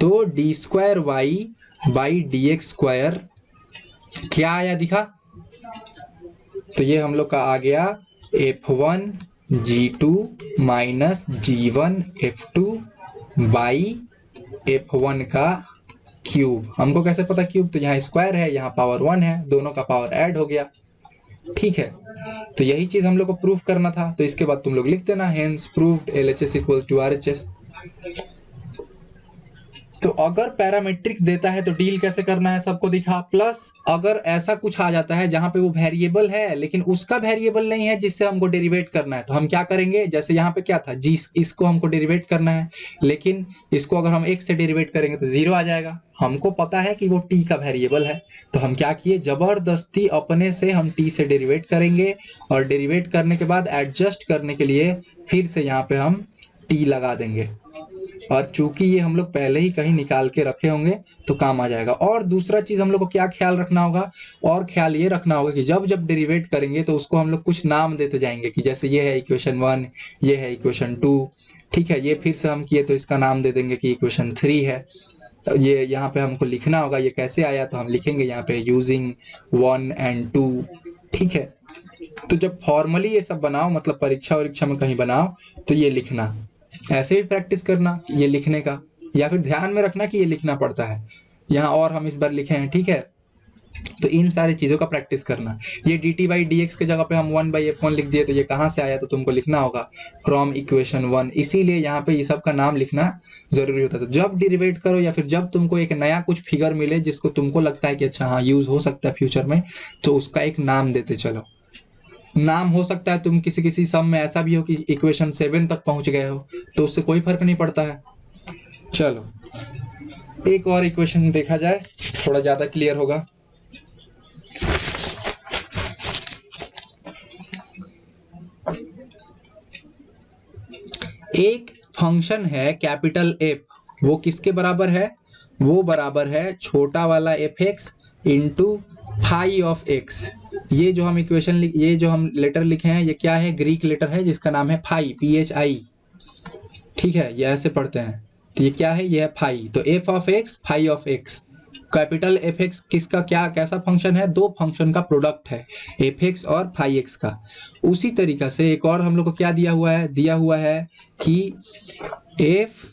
A: तो d square Y by D x square क्या आया दिखा, तो ये हम लोग का आ गया f1 g2 minus g1 f2 by f1 का क्यूब। हमको कैसे पता क्यूब, तो यहाँ स्क्वायर है, यहाँ पावर 1 है, दोनों का पावर ऐड हो गया। ठीक है, तो यही चीज हम लोग को प्रूफ करना था, तो इसके बाद तुम लोग लिख देना hence proved LHS equal to RHS। तो अगर पैरामीट्रिक देता है तो डील कैसे करना है सबको दिखा, प्लस अगर ऐसा कुछ आ जाता है जहां पे वो वेरिएबल है लेकिन उसका वेरिएबल नहीं है जिससे हमको डेरिवेट करना है, तो हम क्या करेंगे, जैसे यहाँ पे क्या था जी, इसको हमको डेरिवेट करना है, लेकिन इसको अगर हम x से डेरिवेट करेंगे तो 0 आ जाएगा। हमको पता है कि वो t का वेरिएबल है, तो हम क्या किए, जबरदस्ती अपने से हम t से डेरिवेट करेंगे, और डेरिवेट करने के बाद एडजस्ट करने के लिए फिर से यहाँ पे हम t लगा देंगे, और चूंकि ये हम लोग पहले ही कहीं निकाल के रखे होंगे तो काम आ जाएगा। और दूसरा चीज हम लोग को क्या ख्याल रखना होगा, और ख्याल ये रखना होगा कि जब जब डेरिवेट करेंगे तो उसको हम लोग कुछ नाम देते जाएंगे, कि जैसे ये है इक्वेशन 1, ये है इक्वेशन 2, ठीक है, ये फिर से हम किए तो इसका नाम दे देंगे कि इक्वेशन 3 है। तो ये यहाँ पे हमको लिखना होगा ये कैसे आया, तो हम लिखेंगे यहाँ पे यूजिंग 1 and 2। ठीक है, तो जब फॉर्मली ये सब बनाओ, मतलब परीक्षा वरीक्षा में कहीं बनाओ, तो ये लिखना, ऐसे भी प्रैक्टिस करना ये लिखने का, या फिर ध्यान में रखना कि ये लिखना पड़ता है यहाँ, और हम इस बार लिखे हैं। ठीक है, तो इन सारी चीजों का प्रैक्टिस करना। ये dt बाई डी एक्स के जगह पे हम 1/f1 लिख दिए, तो ये कहाँ से आया, तो तुमको लिखना होगा फ्रॉम इक्वेशन 1, इसीलिए यहाँ पे ये सब का नाम लिखना जरूरी होता है। तो जब डेरिवेट करो या फिर जब तुमको एक नया कुछ फिगर मिले जिसको तुमको लगता है कि अच्छा हाँ यूज हो सकता है फ्यूचर में, तो उसका एक नाम देते चलो। नाम हो सकता है तुम किसी किसी सम में ऐसा भी हो कि इक्वेशन 7 तक पहुंच गए हो, तो उससे कोई फर्क नहीं पड़ता है। चलो एक और इक्वेशन देखा जाए, थोड़ा ज्यादा क्लियर होगा। एक फंक्शन है कैपिटल एफ, वो किसके बराबर है, वो बराबर है छोटा वाला f x into phi of x. ये जो हम इक्वेशन ये जो हम लेटर लिखे हैं, ये क्या है, ग्रीक लेटर है जिसका नाम है फाई, PHI। ठीक है, ये ऐसे पढ़ते हैं, तो ये क्या है, ये है फाई, तो f of x phi of x. Capital f x किसका क्या कैसा फंक्शन है, दो फंक्शन का प्रोडक्ट है, एफ एक्स और फाई एक्स का। उसी तरीका से एक और हम लोग को क्या दिया हुआ है, दिया हुआ है कि f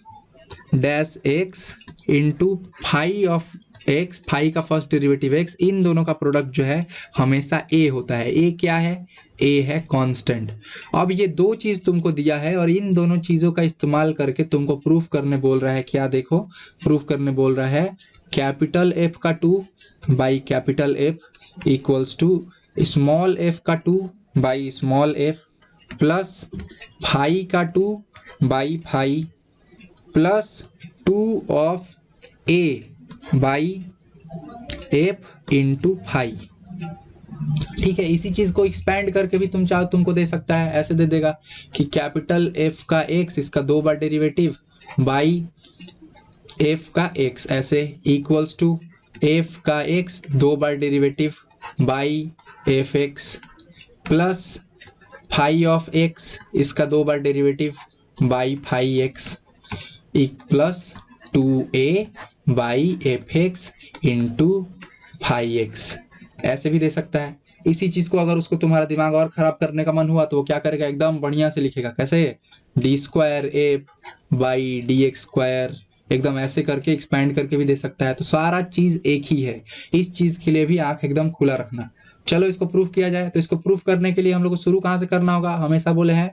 A: dash x into phi of x, phi का फर्स्ट डेरिवेटिव एक्स, इन दोनों का प्रोडक्ट जो है हमेशा ए होता है। ए क्या है, ए है कांस्टेंट। अब ये दो चीज तुमको दिया है और इन दोनों चीजों का इस्तेमाल करके तुमको प्रूफ करने बोल रहा है, क्या देखो प्रूफ करने बोल रहा है, कैपिटल एफ का 2 by capital f equals to small f का 2 by small f plus phi का 2 by phi plus 2 of a by f into phi. ठीक है, इसी चीज को एक्सपैंड करके भी तुम चाहो तुमको दे सकता है, ऐसे दे देगा कि कैपिटल एफ का एक्स, इसका 2 बार डेरिवेटिव बाई एफ का एक्स, ऐसे इक्वल्स टू एफ का एक्स 2 बार derivative by f x plus phi of x, इसका 2 बार derivative by phi x plus 2a by f x into phi x, ऐसे भी दे सकता है। इसी चीज को अगर उसको तुम्हारा दिमाग और खराब करने का मन हुआ तो वो क्या करेगा, एकदम बढ़िया से लिखेगा, कैसे, D square F by D x square, एकदम ऐसे करके एक्सपैंड करके भी दे सकता है। तो सारा चीज एक ही है, इस चीज के लिए भी आंख एकदम खुला रखना। चलो इसको प्रूफ किया जाए, तो इसको प्रूफ करने के लिए हम लोग को शुरू कहाँ से करना होगा, हमेशा बोले हैं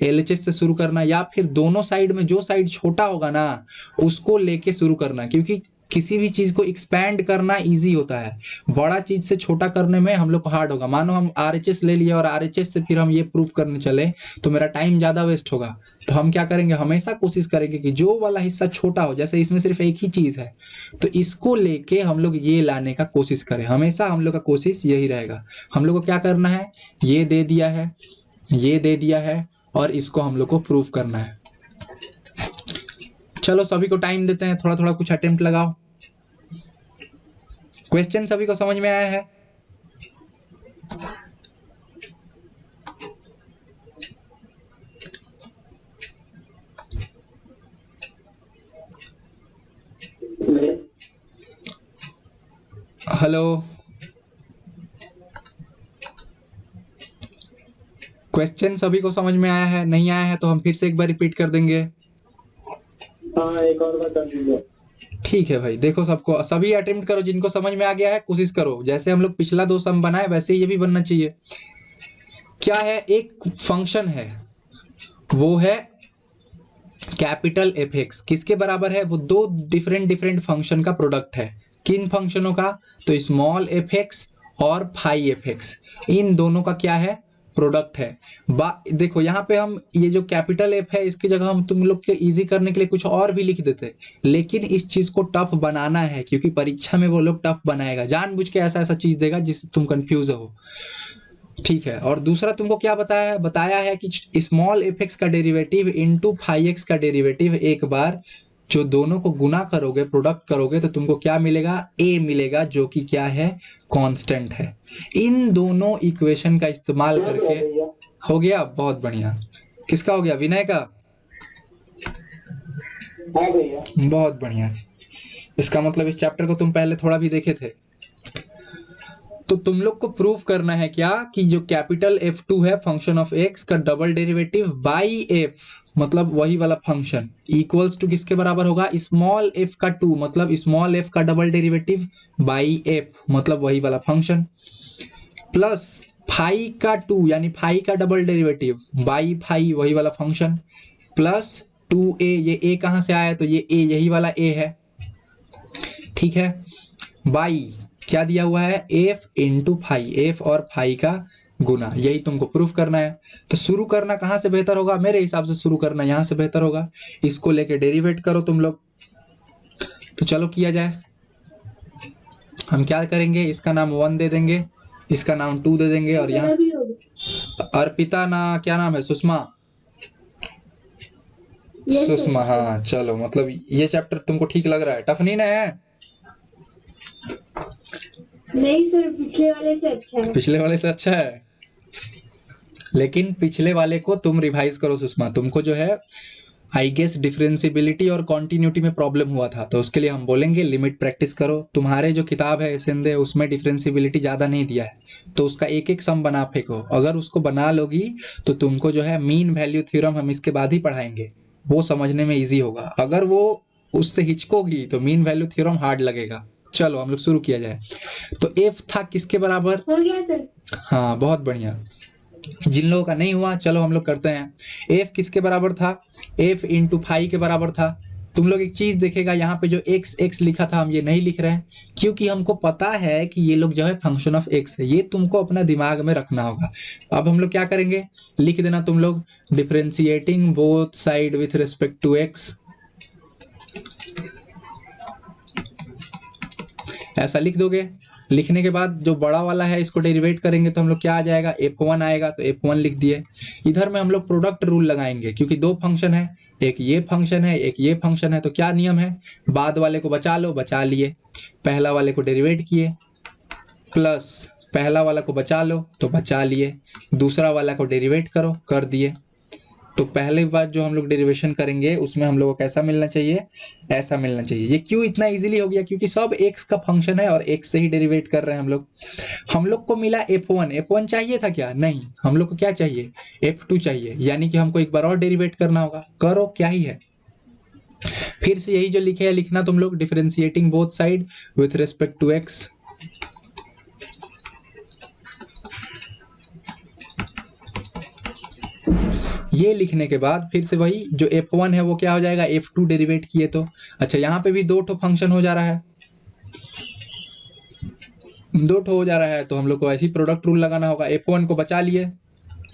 A: LHS से शुरू करना, या फिर दोनों साइड में जो साइड छोटा होगा ना उसको लेके शुरू करना, क्योंकि किसी भी चीज को एक्सपैंड करना इजी होता है, बड़ा चीज से छोटा करने में हम लोग को हार्ड होगा। मानो हम आरएचएस ले लिए और आरएचएस से फिर हम ये प्रूव करने चले तो मेरा टाइम ज्यादा वेस्ट होगा। तो हम क्या करेंगे, हमेशा कोशिश करेंगे कि जो वाला हिस्सा छोटा हो, जैसे इसमें सिर्फ एक ही चीज है तो इसको लेके हम लोग ये लाने का कोशिश करें। हमेशा हम लोग का कोशिश यही रहेगा। हम लोग को क्या करना है, ये दे दिया है, ये दे दिया है और इसको हम लोग को प्रूव करना है। चलो सभी को टाइम देते हैं, थोड़ा थोड़ा कुछ अटेम्प्ट लगाओ। क्वेश्चन सभी को समझ में आया है? हेलो, क्वेश्चन सभी को समझ में आया है? नहीं आया है तो हम फिर से एक बार रिपीट कर देंगे।
B: हाँ, एक और बार कर दीजिए।
A: ठीक है भाई, देखो सबको, सभी अटेम्प्ट करो, जिनको समझ में आ गया है कोशिश करो। जैसे हम लोग पिछला 2 सम बनाए वैसे ही ये भी बनना चाहिए। क्या है, एक फंक्शन है, वो है कैपिटल एफ एक्स। किसके बराबर है? वो दो डिफरेंट फंक्शन का प्रोडक्ट है। किन फंक्शनों का? तो स्मॉल एफ एक्स और फाई एफ एक्स, इन दोनों का क्या है? प्रोडक्ट है। देखो यहाँ पे हम ये जो कैपिटल एफ है इसकी जगह हम तुम लोग के इजी करने के लिए कुछ और भी लिख देते, लेकिन इस चीज को टफ बनाना है क्योंकि परीक्षा में वो लोग टफ बनाएगा, जानबूझ के ऐसा ऐसा चीज देगा जिससे तुम कंफ्यूज हो। ठीक है, और दूसरा तुमको क्या बताया है? बताया है कि स्मॉल एफ एक्स का डेरिवेटिव इंटू फाई एक्स का डेरिवेटिव, एक बार जो दोनों को गुना करोगे, प्रोडक्ट करोगे तो तुमको क्या मिलेगा? ए मिलेगा, जो कि क्या है? कांस्टेंट है। इन दोनों इक्वेशन का इस्तेमाल करके हो गया। बहुत बढ़िया। किसका हो गया? विनय का?
B: हाँ भैया।
A: बहुत बढ़िया। इसका मतलब इस चैप्टर को तुम पहले थोड़ा भी देखे थे। तो तुम लोग को प्रूफ करना है क्या कि जो कैपिटल F2 है फंक्शन ऑफ x का डबल डेरिवेटिव बाई f, मतलब वही वाला फंक्शन, इक्वल्स टू किसके बराबर होगा? स्मॉल f का 2, मतलब स्मॉल f का डबल डेरिवेटिव बाई f, मतलब वही वाला फंक्शन, प्लस फाई का 2 यानी फाई का डबल डेरिवेटिव बाई फाई, वही वाला फंक्शन, प्लस 2a, ये a कहां से आया? तो ये a यही वाला a है, ठीक है, बाई क्या दिया हुआ है? एफ इंटू फाई, एफ और फाई का गुना, यही तुमको प्रूफ करना है। तो शुरू करना कहां से बेहतर होगा? मेरे हिसाब से शुरू करना यहां से बेहतर होगा। इसको लेके डेरिवेट करो तुम लोग। तो चलो किया जाए। हम क्या करेंगे, इसका नाम 1 दे देंगे, इसका नाम 2 दे देंगे, और यहाँ अर्पिता ना, क्या नाम है? सुषमा। सुषमा, हाँ चलो, मतलब ये चैप्टर तुमको ठीक लग रहा है? टफ नहीं ना है?
B: नहीं सर, पिछले वाले से अच्छा है।
A: पिछले वाले से अच्छा है, लेकिन पिछले वाले को तुम रिवाइज करो सुषमा। तुमको जो है आई गेस डिफरेंशियबिलिटी और कॉन्टिन्यूटी में प्रॉब्लम हुआ था, तो उसके लिए हम बोलेंगे लिमिट प्रैक्टिस करो। तुम्हारे जो किताब है एसेंदे, उसमें डिफरेंशियबिलिटी ज्यादा नहीं दिया है, तो उसका एक एक सम बना फेंको। अगर उसको बना लोगी तो तुमको जो है मीन वैल्यू थ्योरम हम इसके बाद ही पढ़ाएंगे, वो समझने में ईजी होगा। अगर वो उससे हिचकोगी तो मीन वैल्यू थ्योरम हार्ड लगेगा। चलो हम लोग शुरू किया जाए। तो एफ था किसके बराबर?
B: हो गया सर।
A: हाँ बहुत बढ़िया। जिन लोगों का नहीं हुआ चलो हम लोग करते हैं। एफ किसके बराबर था? एफ इंटू फाई के बराबर था। तुम लोग एक चीज देखेगा, यहाँ पे जो एक्स एक्स लिखा था हम ये नहीं लिख रहे हैं, क्योंकि हमको पता है कि ये लोग जो है फंक्शन ऑफ एक्स है। ये तुमको अपना दिमाग में रखना होगा। अब हम लोग क्या करेंगे, लिख देना तुम लोग, differentiating both side with respect to x, ऐसा लिख दोगे। लिखने के बाद जो बड़ा वाला है इसको डेरिवेट करेंगे तो हम लोग क्या आ जाएगा? f1 आएगा, तो f1 लिख दिए। इधर में हम लोग प्रोडक्ट रूल लगाएंगे, क्योंकि दो फंक्शन है, एक ये फंक्शन है एक ये फंक्शन है, तो क्या नियम है? बाद वाले को बचा लो, बचा लिए, पहला वाले को डेरिवेट किए, प्लस पहला वाला को बचा लो तो बचा लिए, दूसरा वाला को डेरिवेट करो, कर दिए। तो पहले बार जो हम लोग डेरिवेशन करेंगे उसमें हम लोग को कैसा मिलना चाहिए? ऐसा मिलना चाहिए। ये क्यों इतना इजीली हो गया? क्योंकि सब एक्स का फंक्शन है और एक्स से ही डेरिवेट कर रहे हैं हम लोग। हम लोग को मिला f1, f1 चाहिए था क्या? नहीं, हम लोग को क्या चाहिए? f2 चाहिए, यानी कि हमको एक बार और डेरिवेट करना होगा। करो, क्या ही है। फिर से यही जो लिखे है लिखना तुम लोग, differentiating both side with respect to x. ये लिखने के बाद फिर से वही जो f1 है वो क्या हो जाएगा, f2 डेरिवेट किए तो। अच्छा यहाँ पे भी दो ठो फंक्शन हो जा रहा है, दो ठो हो जा रहा है, तो हम लोग को ऐसी प्रोडक्ट रूल लगाना होगा। f1 को बचा लिए,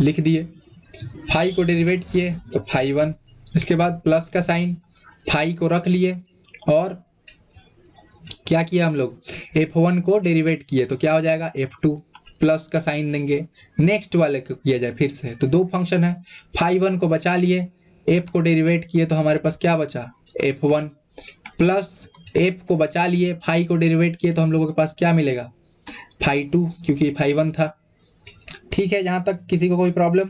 A: लिख दिए, फाई को डेरिवेट किए तो फाई 1, इसके बाद प्लस का साइन, फाई को रख लिए और क्या किया हम लोग, f1 को डेरिवेट किए तो क्या हो जाएगा, f2 प्लस का साइन देंगे। नेक्स्ट वाले को किया जाए फिर से, तो दो फंक्शन है, फाई 1 को बचा लिए, f को डेरिवेट किए तो हमारे पास क्या बचा, f1 प्लस f को बचा लिए, फाई को डेरिवेट किए तो हम लोगों के पास क्या मिलेगा, फाई 2, क्योंकि फाई 1 था। ठीक है, यहां तक किसी को कोई प्रॉब्लम?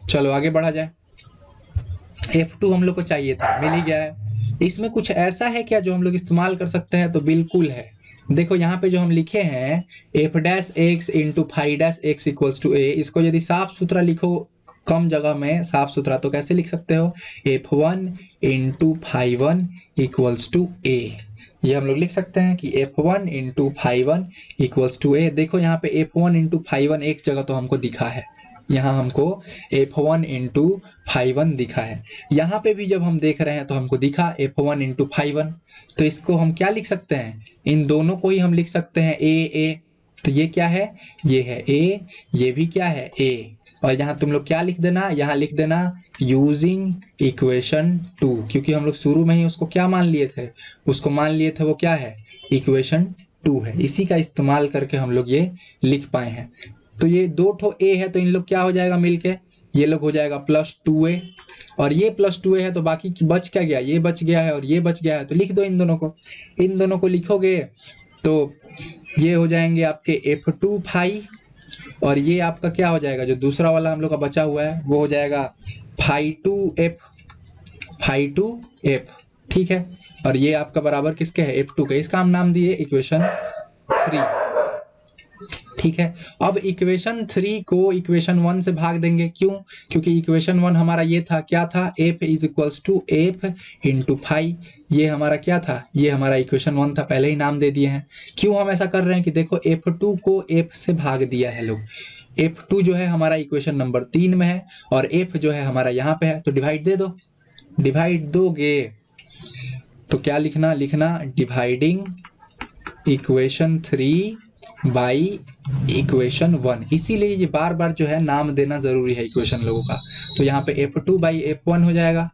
A: चलो आगे बढ़ा जाए। f2 हम लोग को चाहिए था, मिल ही गया है। इसमें कुछ ऐसा है क्या जो हम लोग इस्तेमाल कर सकते हैं? तो बिल्कुल है। देखो यहाँ पे जो हम लिखे हैं f dash x into phi dash x equals to a, इसको यदि साफ सुथरा लिखो कम जगह में साफ सुथरा, तो कैसे लिख सकते हो, f1 into phi 1 equals to a. ये हम लोग लिख सकते हैं कि f1 into phi 1 equals to a. देखो यहाँ पे f1 इंटू फाई 1 एक जगह तो हमको दिखा है, यहाँ हमको f1 इंटू फाई 1 दिखा है। यहाँ पे भी जब हम देख रहे हैं तो हमको दिखा f1 इंटू फाई 1, तो इसको हम क्या लिख सकते हैं, इन दोनों को ही हम लिख सकते हैं a। तो ये क्या है, ये है a, ये भी क्या है a। और यहाँ तुम लोग क्या लिख देना, यहाँ लिख देना यूजिंग इक्वेशन 2, क्योंकि हम लोग शुरू में ही उसको क्या मान लिए थे, उसको मान लिए थे वो क्या है, इक्वेशन 2 है। इसी का इस्तेमाल करके हम लोग ये लिख पाए हैं। तो ये दो ठो ए है, तो इन लोग क्या हो जाएगा मिलके, ये लोग हो जाएगा प्लस 2a, और ये प्लस 2a है तो बाकी की बच क्या गया, ये बच गया है और ये बच गया है, तो लिख दो इन दोनों को। इन दोनों को लिखोगे तो ये हो जाएंगे आपके f2 फाई, और ये आपका क्या हो जाएगा, जो दूसरा वाला हम लोग का बचा हुआ है वो हो जाएगा फाई 2f, फाई 2f। ठीक है, और ये आपका बराबर किसके है, f2 के। इसका हम नाम दिए इक्वेशन 3। ठीक है, अब इक्वेशन 3 को इक्वेशन 1 से भाग देंगे, क्यों, क्योंकि इक्वेशन 1 हमारा ये था, क्या था, f is equals to f into phi. ये हमारा क्या था, ये हमारा इक्वेशन 1 था, पहले ही नाम दे दिए हैं। क्यों हम ऐसा कर रहे हैं कि देखो f2 को f से भाग दिया है लोग, f2 जो है हमारा इक्वेशन नंबर 3 में है और f जो है हमारा यहाँ पे है, तो डिवाइड दे दो। डिवाइड दोगे तो क्या लिखना, लिखना डिवाइडिंग इक्वेशन 3 बाई इक्वेशन 1। इसीलिए ये बार बार जो है नाम देना जरूरी है इक्वेशन लोगों का। तो यहाँ पे f2 बाई f1 हो जाएगा,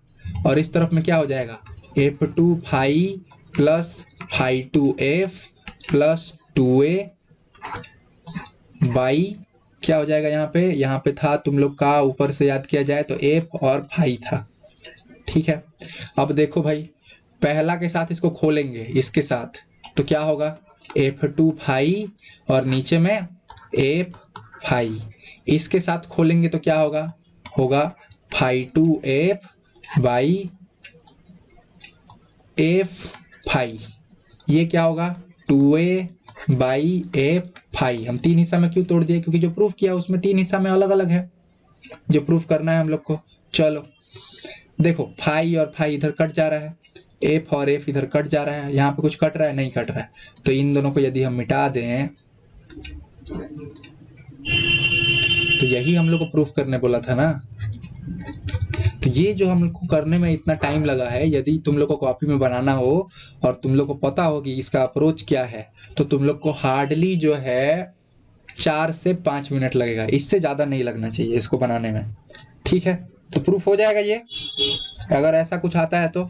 A: और इस तरफ में क्या हो जाएगा, f2 phi plus phi 2f plus 2a by क्या हो जाएगा, यहाँ पे था तुम लोग का, ऊपर से याद किया जाए तो f और फाई था। ठीक है, अब देखो भाई, पहला के साथ इसको खोलेंगे इसके साथ, तो क्या होगा, f2 फाई और नीचे में f फाई। इसके साथ खोलेंगे तो क्या होगा, होगा phi 2f by f phi. ये क्या होगा, 2a बाई f फाई। हम 3 हिस्सा में क्यों तोड़ दिए, क्योंकि जो प्रूफ किया उसमें 3 हिस्सा में अलग अलग है, जो प्रूफ करना है हम लोग को। चलो देखो, फाई और फाई इधर कट जा रहा है, f और f इधर कट जा रहा है, यहाँ पे कुछ कट रहा है, नहीं कट रहा है, तो इन दोनों को यदि हम मिटा दें तो यही हम लोग को प्रूफ करने बोला था ना। तो ये जो हम लोग को करने में इतना टाइम लगा है, यदि तुम लोग को कॉपी में बनाना हो और तुम लोग को पता हो कि इसका अप्रोच क्या है, तो तुम लोग को हार्डली जो है 4 से 5 मिनट लगेगा, इससे ज्यादा नहीं लगना चाहिए इसको बनाने में। ठीक है, तो प्रूफ हो जाएगा ये, अगर ऐसा कुछ आता है तो।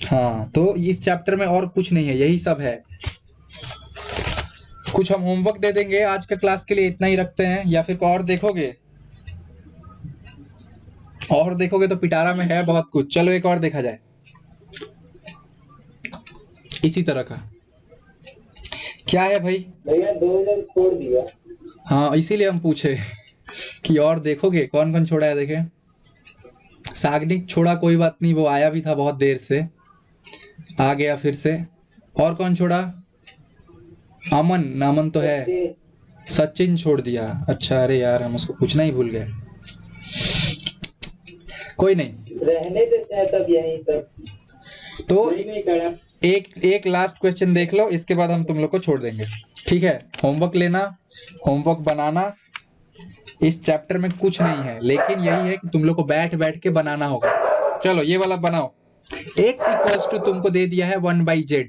A: हाँ, तो इस चैप्टर में और कुछ नहीं है, यही सब है। कुछ हम होमवर्क दे देंगे आज के क्लास के लिए, इतना ही रखते हैं, या फिर और देखोगे, और देखोगे तो पिटारा में है बहुत कुछ। चलो एक और देखा जाए इसी तरह का। क्या है भाई,
B: भैया 2000 छोड़ दिया।
A: हाँ, इसीलिए हम पूछे कि और देखोगे, कौन कौन छोड़ा है। देखे, सागनिक छोड़ा, कोई बात नहीं, वो आया भी था बहुत देर से, आ गया फिर से। और कौन छोड़ा, अमन, नामन तो है, सचिन छोड़ दिया। अच्छा, अरे यार हम उसको पूछना ही भूल गए, कोई नहीं,
B: रहने देते हैं तब यहीं तक
A: तो
B: नहीं करा।
A: एक एक लास्ट क्वेश्चन देख लो, इसके बाद हम तुम लोग को छोड़ देंगे, ठीक है। होमवर्क लेना, होमवर्क बनाना, इस चैप्टर में कुछ नहीं है, लेकिन यही है कि तुम लोग को बैठ बैठ के बनाना होगा। चलो ये वाला बनाओ। x इक्वल्स टू तुमको दे दिया है 1/z,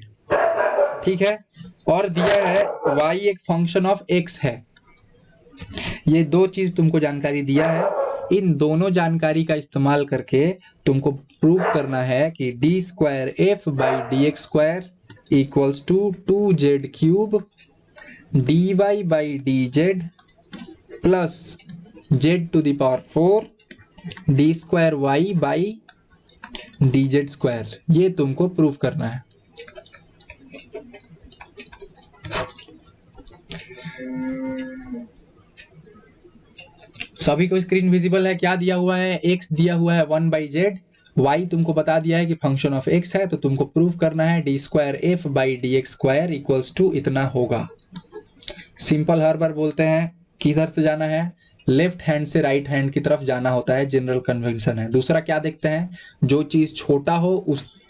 A: ठीक है, और दिया है y एक फंक्शन ऑफ x है। ये दो चीज तुमको जानकारी दिया है, इन दोनों जानकारी का इस्तेमाल करके तुमको प्रूव करना है कि d²f/dx² equals to 2z³ dy/dz plus z⁴ d²y/dz², ये तुमको प्रूव करना है। सभी को स्क्रीन विजिबल है? क्या दिया हुआ है? x दिया हुआ है 1/z, y तुमको बता दिया है कि फंक्शन ऑफ x है, तो तुमको प्रूव करना है d²f/dx² इक्वल्स टू इतना होगा। सिंपल हर बार बोलते हैं, किधर से जाना है? लेफ्ट हैंड से राइट हैंड की तरफ जाना होता है, जनरल कन्वेंशन है। दूसरा क्या देखते हैं? जो चीज छोटा हो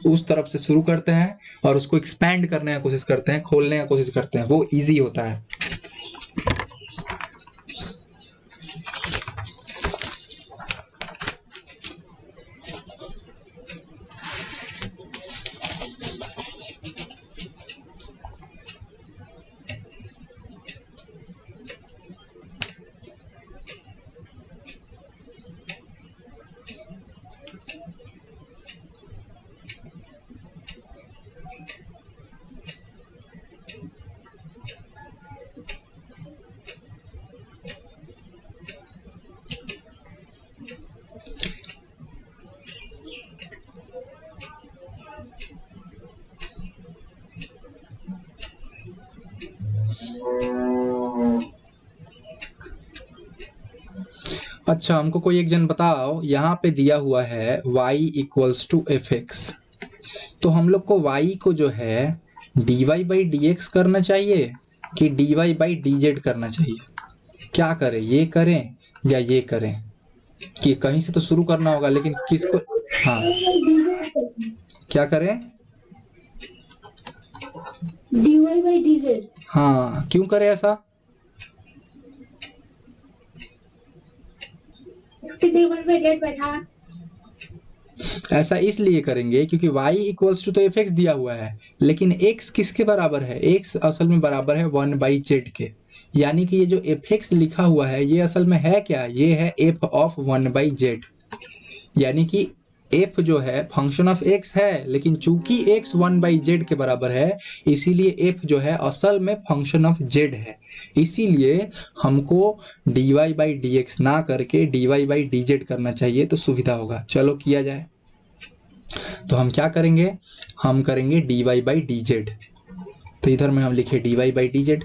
A: उस तरफ से शुरू करते हैं और उसको एक्सपैंड करने का कोशिश करते हैं, खोलने का कोशिश करते हैं, वो इजी होता है। अच्छा, हमको कोई एक जन बताओ, यहाँ पे दिया हुआ है y इक्वल्स टू fx, तो हम लोग को y को जो है dy/dx करना चाहिए कि dy/dz करना चाहिए? क्या करें, ये करें या ये करें? कि कहीं से तो शुरू करना होगा, लेकिन किसको? हाँ, क्या करें?
B: dy/dz।
A: हाँ, क्यों करें ऐसा?
B: dy/z बैठा।
A: ऐसा इसलिए करेंगे क्योंकि y इक्वल्स टू तो fx दिया हुआ है, लेकिन x किसके बराबर है? x असल में बराबर है 1/z के, यानी कि ये जो fx लिखा हुआ है ये असल में है क्या? ये है f ऑफ 1/z, यानी कि f जो है फंक्शन ऑफ x है, लेकिन चूंकि x 1/z के बराबर है, इसीलिए f जो है असल में फंक्शन ऑफ z है। इसीलिए हमको dy/dx ना करके dy/dz करना चाहिए, तो सुविधा होगा। चलो किया जाए। तो हम क्या करेंगे? हम करेंगे dy/dz, तो इधर में हम लिखे dy/dz।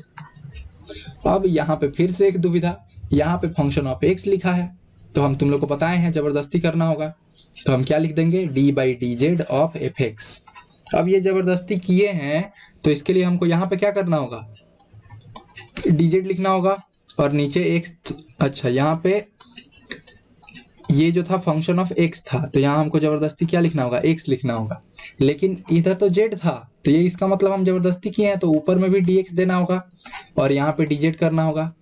A: अब यहाँ पे फिर से एक दुविधा, यहाँ पे फंक्शन ऑफ x लिखा है, तो हम तुम लोग को बताए हैं जबरदस्ती करना होगा, तो हम क्या लिख देंगे? d/dz of fx। अब ये जबरदस्ती किए हैं, तो इसके लिए हमको यहाँ पे क्या करना होगा? dz लिखना होगा और नीचे x। अच्छा, यहाँ पे ये जो था फंक्शन ऑफ x था, तो यहाँ हमको जबरदस्ती क्या लिखना होगा? x लिखना होगा, लेकिन इधर तो z था, तो ये इसका मतलब हम जबरदस्ती किए हैं, तो ऊपर में भी dx देना होगा और यहाँ पे dz करना होगा।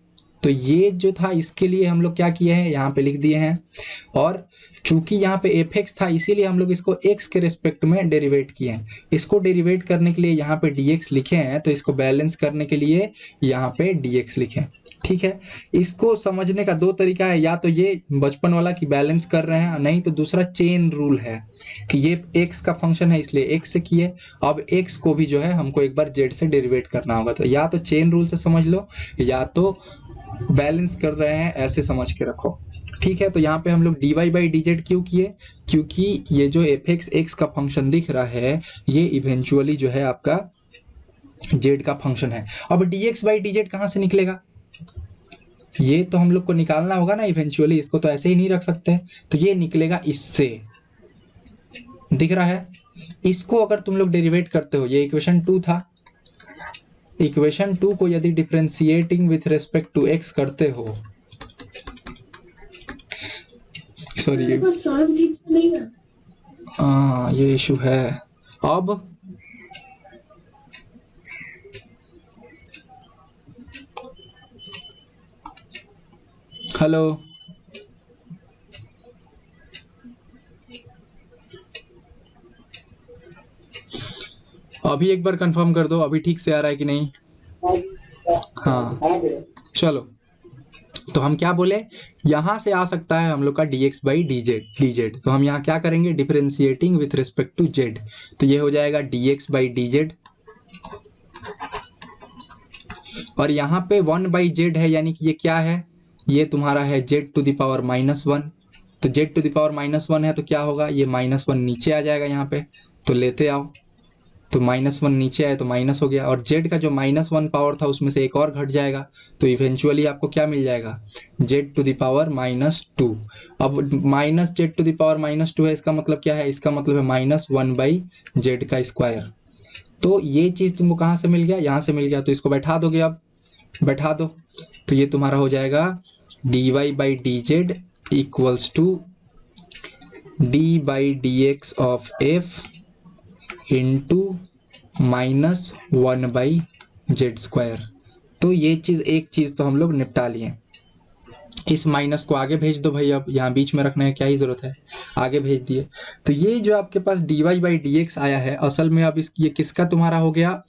A: तो ये जो था इसके लिए हम लोग क्या किए हैं? यहाँ पे लिख दिए हैं, और चूंकि यहाँ पे fx था इसीलिए हम लोग इसको x के रिस्पेक्ट में डेरिवेट किए हैं। इसको डेरिवेट करने के लिए यहाँ पे dx लिखे हैं, तो इसको बैलेंस करने के लिए यहाँ पे dx लिखे, ठीक है। इसको समझने का दो तरीका है, या तो ये बचपन वाला कि बैलेंस कर रहे हैं, नहीं तो दूसरा चेन रूल है कि ये x का फंक्शन है इसलिए x से किए, अब x को भी जो है हमको एक बार z से डेरिवेट करना होगा। तो या तो चेन रूल से समझ लो, या तो बैलेंस कर रहे हैं ऐसे समझ के रखो, ठीक है। तो यहाँ पे हम लोग dy/dz क्यों किए? क्योंकि ये जो fx x का फंक्शन दिख रहा है, ये इवेंचुअली जो है आपका z का फंक्शन है। अब dx/dz कहाँ से निकलेगा? ये तो हम लोग को निकालना होगा ना इवेंचुअली, इसको तो ऐसे ही नहीं रख सकते, तो ये निकलेगा इससे, दिख रहा है। इसको अगर तुम लोग डेरिवेट करते हो, ये इक्वेशन 2 था, इक्वेशन 2 को यदि differentiating with respect to x करते हो, सॉरी ये इशू है। अब हेलो, अभी एक बार कंफर्म कर दो, अभी ठीक से आ रहा है कि नहीं। हाँ चलो, तो हम क्या बोले, यहां से आ सकता है हम लोग का dx बाई dz, तो हम यहाँ क्या करेंगे, differentiating with respect to z, तो ये हो जाएगा dx बाई dz, और यहाँ पे 1 बाई जेड है, यानी कि ये क्या है, ये तुम्हारा है z टू द पावर -1, तो z टू द पावर -1 है तो क्या होगा, ये -1 नीचे आ जाएगा यहाँ पे, तो लेते आओ, तो -1 नीचे आए तो माइनस हो गया, और z का जो -1 पावर था उसमें से एक और घट जाएगा, तो इवेंचुअली आपको क्या मिल जाएगा, z टू द पावर -2। अब minus z to the power -2 है, इसका मतलब क्या है, इसका मतलब है -1 बाई जेड का स्क्वायर। तो ये चीज तुमको कहाँ से मिल गया, यहाँ से मिल गया, तो इसको बैठा दोगे, अब बैठा दो, तो ये तुम्हारा हो जाएगा dy by d z equals to d by D x of f into -1 by z square. तो ये चीज, एक चीज तो हम लोग निपटा लिए, इस माइनस को आगे भेज दो भाई, अब यहाँ बीच में रखने की क्या ही जरूरत है, आगे भेज दिए। तो ये जो आपके पास dy बाई डी एक्स आया है, असल में अब ये किसका तुम्हारा हो गया,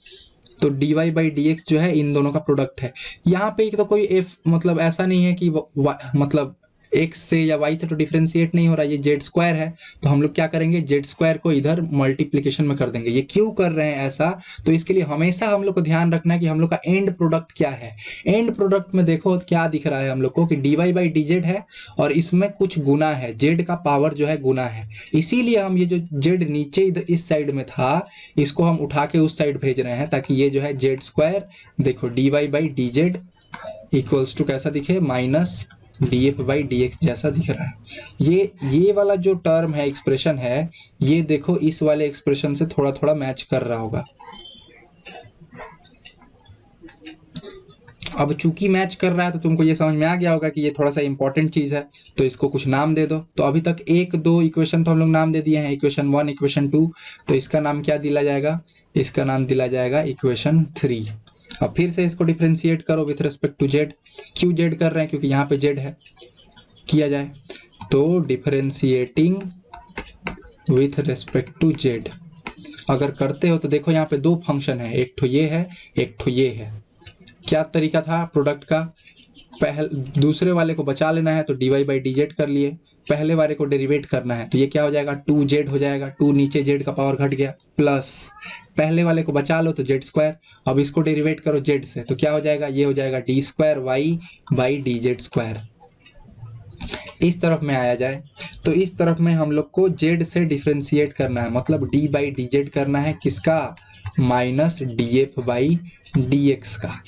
A: तो dy बाई डी एक्स जो है इन दोनों का प्रोडक्ट है। यहाँ पे तो कोई f मतलब ऐसा नहीं है कि मतलब x से या y से तो डिफरेंशिएट नहीं हो रहा है, ये जेड स्क्वायर है, तो हम लोग क्या करेंगे, जेड स्क्वायर को इधर मल्टीप्लीकेशन में कर देंगे। ये क्यों कर रहे हैं ऐसा, तो इसके लिए हमेशा हम लोग को ध्यान रखना है कि हम लोग का एंड प्रोडक्ट क्या है। एंड प्रोडक्ट में देखो क्या दिख रहा है हम लोग को कि dy बाई डी जेड है, और इसमें कुछ गुना है, जेड का पावर जो है गुना है, इसीलिए हम ये जो जेड नीचे इधर इस साइड में था, इसको हम उठा के उस साइड भेज रहे हैं, ताकि ये जो है जेड स्क्वायर, देखो dy by d z equals to कैसा दिखे, माइनस df बाई डी एक्स जैसा दिख रहा है। ये वाला जो टर्म है, एक्सप्रेशन है, ये देखो इस वाले एक्सप्रेशन से थोड़ा थोड़ा मैच कर रहा होगा। अब चूंकि मैच कर रहा है तो तुमको ये समझ में आ गया होगा कि ये थोड़ा सा इंपॉर्टेंट चीज है, तो इसको कुछ नाम दे दो। तो अभी तक 1 2 इक्वेशन तो हम लोग नाम दे दिए हैं, इक्वेशन 1 इक्वेशन 2, तो इसका नाम क्या दिला जाएगा, इसका नाम दिला जाएगा इक्वेशन 3। अब फिर से इसको डिफरेंशिएट करो विथ रिस्पेक्ट टू जेड, क्यों जेड कर रहे हैं, क्योंकि यहाँ पे जेड है, किया जाए तो differentiating with respect to z अगर करते हो तो देखो यहाँ पे दो फंक्शन है, एक ठो ये है, एक ठो ये है। क्या तरीका था प्रोडक्ट का, दूसरे वाले को बचा लेना है तो dy बाई डी जेड कर लिए, पहले वाले को डेरिवेट करना है तो ये क्या हो जाएगा, 2z हो जाएगा, 2 नीचे z का पावर घट गया, प्लस पहले वाले को बचा लो तो जेड स्क्वायर, अब इसको डेरिवेट करो जेड से तो क्या हो जाएगा, ये हो जाएगा d square Y by d z square. इस तरफ में आया जाए तो इस तरफ में हम लोग को जेड से डिफ्रेंशिएट करना है, मतलब डी बाई डी जेड करना है, किसका, minus d f by D x का।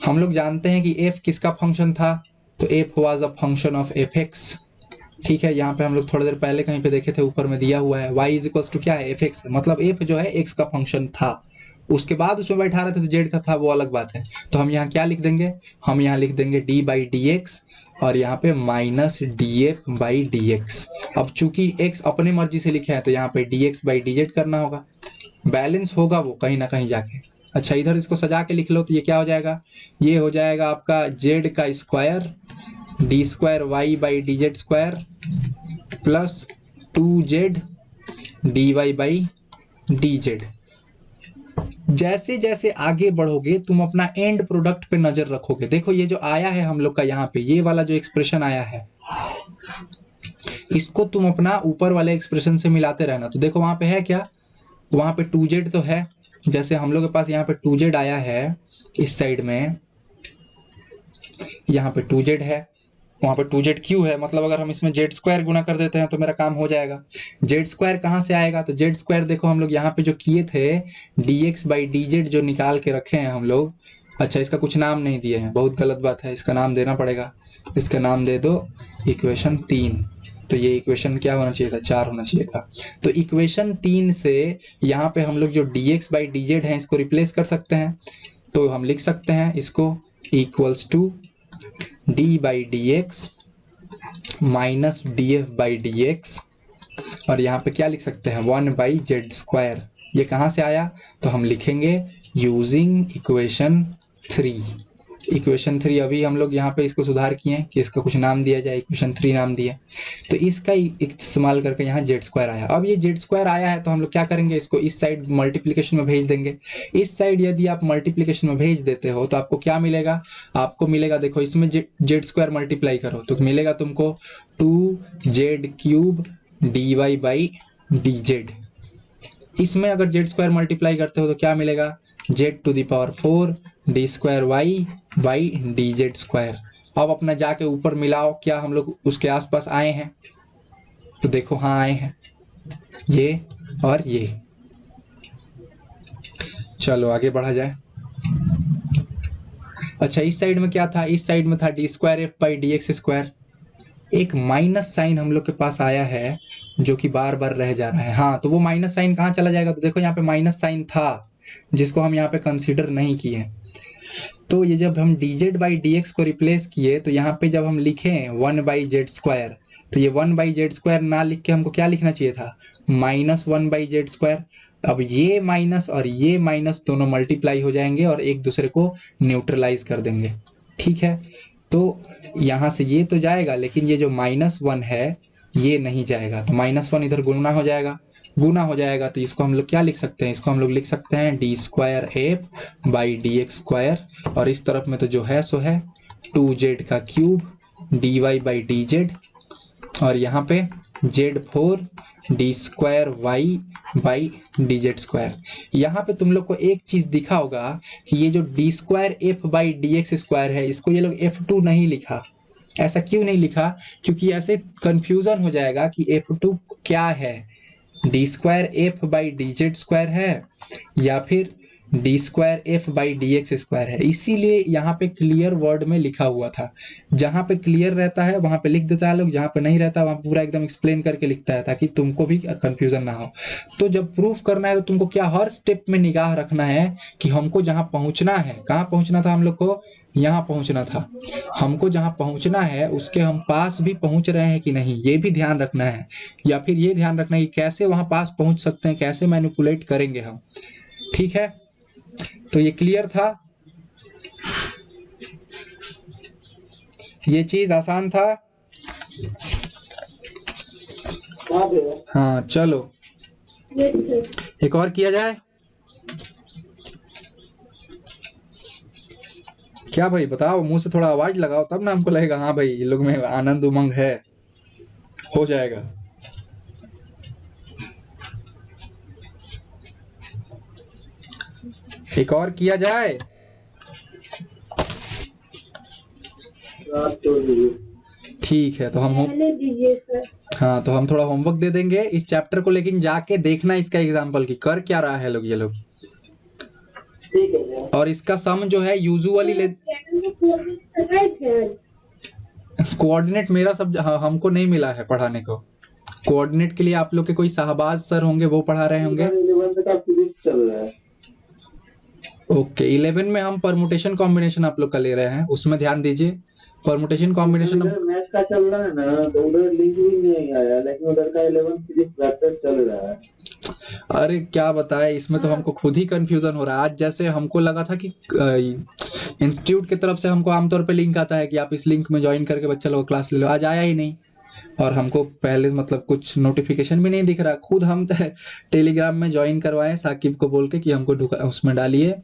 A: हम लोग जानते हैं कि f किसका फंक्शन था, तो f was a function of fx, ठीक है। यहाँ पे हम लोग थोड़ी देर पहले कहीं पे देखे थे, ऊपर में दिया हुआ है y इज इक्वल्स टू क्या है, fx, मतलब f जो है x का फंक्शन था, उसके बाद उसमें बैठा रहे थे तो z का था, वो अलग बात है। तो हम यहाँ क्या लिख देंगे, हम यहाँ लिख देंगे d बाई डी एक्स, और यहाँ पे minus d f by D x. अब चूंकि x अपने मर्जी से लिखे हैं तो यहाँ पे dx बाई डी जेड करना होगा, बैलेंस होगा वो कहीं ना कहीं जाके। अच्छा इधर इसको सजा के लिख लो तो ये क्या हो जाएगा, ये हो जाएगा आपका z का square d square Y by d z square plus 2z d y by d z. जैसे जैसे आगे बढ़ोगे तुम अपना एंड प्रोडक्ट पे नजर रखोगे, देखो ये जो आया है हम लोग का यहाँ पे, ये वाला जो एक्सप्रेशन आया है, इसको तुम अपना ऊपर वाले एक्सप्रेशन से मिलाते रहना। तो देखो वहां पे है क्या, वहां पे 2z तो है, जैसे हम लोग के पास यहाँ पे 2z आया है इस साइड में, यहाँ पे 2z है, वहां पे 2z क्यों है, मतलब अगर हम इसमें जेड स्क्वायर गुना कर देते हैं तो मेरा काम हो जाएगा। जेड स्क्वायर कहाँ से आएगा, तो जेड स्क्वायर देखो हम लोग यहाँ पे जो किए थे, dx बाई डी जेड जो निकाल के रखे हैं हम लोग। अच्छा इसका कुछ नाम नहीं दिए हैं, बहुत गलत बात है, इसका नाम देना पड़ेगा, इसका नाम दे दो इक्वेशन 3। तो ये इक्वेशन क्या होना चाहिए था, 4 होना चाहिए था। तो इक्वेशन 3 से यहाँ पे हम लोग जो dx बाई डी जेड है इसको रिप्लेस कर सकते हैं, तो हम लिख सकते हैं इसको equals to d by D x minus d f by D x, और यहाँ पे क्या लिख सकते हैं 1 बाई जेड स्क्वायर। ये कहाँ से आया, तो हम लिखेंगे यूजिंग इक्वेशन 3, इक्वेशन 3 अभी हम लोग यहाँ पे इसको सुधार किए हैं कि इसका कुछ नाम दिया जाए, इक्वेशन 3 नाम दिया, तो इसका इस्तेमाल करके यहाँ जेड स्क्वायर आया। अब ये जेड स्क्वायर आया है तो हम लोग क्या करेंगे, इसको इस साइड मल्टीप्लीकेशन में भेज देंगे। इस साइड यदि आप मल्टीप्लीकेशन में भेज देते हो तो आपको क्या मिलेगा, आपको मिलेगा, देखो इसमें जेड स्क्वायर मल्टीप्लाई करो तो मिलेगा तुमको 2z³ dy/dz। इसमें अगर जेड स्क्वायर मल्टीप्लाई करते हो तो क्या मिलेगा, z⁴ d²y/dz²। अब अपना जाके ऊपर मिलाओ, क्या हम लोग उसके आसपास आए हैं, तो देखो हाँ आए हैं, ये और ये। चलो आगे बढ़ा जाए। अच्छा इस साइड में क्या था, इस साइड में था d²f/dx²। एक माइनस साइन हम लोग के पास आया है जो कि बार बार रह जा रहा है। हाँ तो वो माइनस साइन कहाँ चला जाएगा, तो देखो यहाँ पे माइनस साइन था जिसको हम यहाँ पे कंसीडर नहीं किए। तो ये जब हम dz/dx को रिप्लेस किए तो यहाँ पे जब हम लिखे 1/z², तो ये 1/z² ना लिख के हमको क्या लिखना चाहिए था, -1/z²। अब ये माइनस और ये माइनस दोनों मल्टीप्लाई हो जाएंगे और एक दूसरे को न्यूट्रलाइज कर देंगे, ठीक है। तो यहाँ से ये तो जाएगा लेकिन ये जो -1 है ये नहीं जाएगा, तो -1 इधर गुणा हो जाएगा, गुना हो जाएगा तो इसको हम लोग क्या लिख सकते हैं, इसको हम लोग लिख सकते हैं d²f/dx²। और इस तरफ में तो जो है सो है 2z³ dy/dz, और यहाँ पे z⁴ d²y/dz²। यहाँ पे तुम लोग को एक चीज दिखा होगा कि ये जो d²f/dx² है इसको ये लोग f2 नहीं लिखा। ऐसा क्यों नहीं लिखा, क्योंकि ऐसे कंफ्यूजन हो जाएगा कि f2 क्या है, d²f/dz² है या फिर d²f/dx² है। इसीलिए यहाँ पे क्लियर वर्ड में लिखा हुआ था, जहां पे क्लियर रहता है वहां पे लिख देता है लोग, जहां पे नहीं रहता वहां पे पूरा एकदम एक्सप्लेन करके लिखता है ताकि तुमको भी कंफ्यूजन ना हो। तो जब प्रूफ करना है तो तुमको क्या हर स्टेप में निगाह रखना है कि हमको जहां पहुंचना है, कहाँ पहुंचना था हम लोग को, यहाँ पहुंचना था। हमको जहां पहुंचना है उसके हम पास भी पहुंच रहे हैं कि नहीं ये भी ध्यान रखना है, या फिर ये ध्यान रखना है कि कैसे वहां पास पहुंच सकते हैं, कैसे मैनिपुलेट करेंगे हम, ठीक है। तो ये क्लियर था, ये चीज आसान था। हाँ चलो एक और किया जाए। क्या भाई बताओ, मुंह से थोड़ा आवाज लगाओ तब ना हमको लगेगा हाँ भाई ये लोग में आनंद उमंग है, हो जाएगा। एक और किया जाए। ठीक है तो हम हाँ तो हम थोड़ा होमवर्क दे देंगे इस चैप्टर को, लेकिन जाके देखना इसका एग्जाम्पल कि कर क्या रहा है लोग, ये लोग। और इसका सम जो है यूजुअली कोऑर्डिनेट मेरा सब हाँ, हमको नहीं मिला है पढ़ाने को। कोऑर्डिनेट के लिए आप लोग के कोई शाहबाज सर होंगे वो पढ़ा रहे होंगे। ओके 11 में हम परमुटेशन कॉम्बिनेशन आप लोग का ले रहे हैं, उसमें ध्यान दीजिए। परमुटेशन कॉम्बिनेशन
B: मैथ का चल रहा है ना, तो उधर लिंक भी नहीं आया, लेकिन उधर का 11 फिजिक्स प्रैक्टिस चल रहा है।
A: अरे क्या बताए, इसमें तो हमको खुद ही कंफ्यूजन हो रहा है। आज जैसे हमको लगा था कि इंस्टीट्यूट की तरफ से हमको आमतौर पे लिंक आता है कि आप इस लिंक में ज्वाइन करके बच्चा लोग क्लास ले लो, आज आया ही नहीं। और हमको पहले मतलब कुछ नोटिफिकेशन भी नहीं दिख रहा, खुद हम टेलीग्राम में ज्वाइन करवाए साकिब को बोल के कि हमको उसमें डालिए,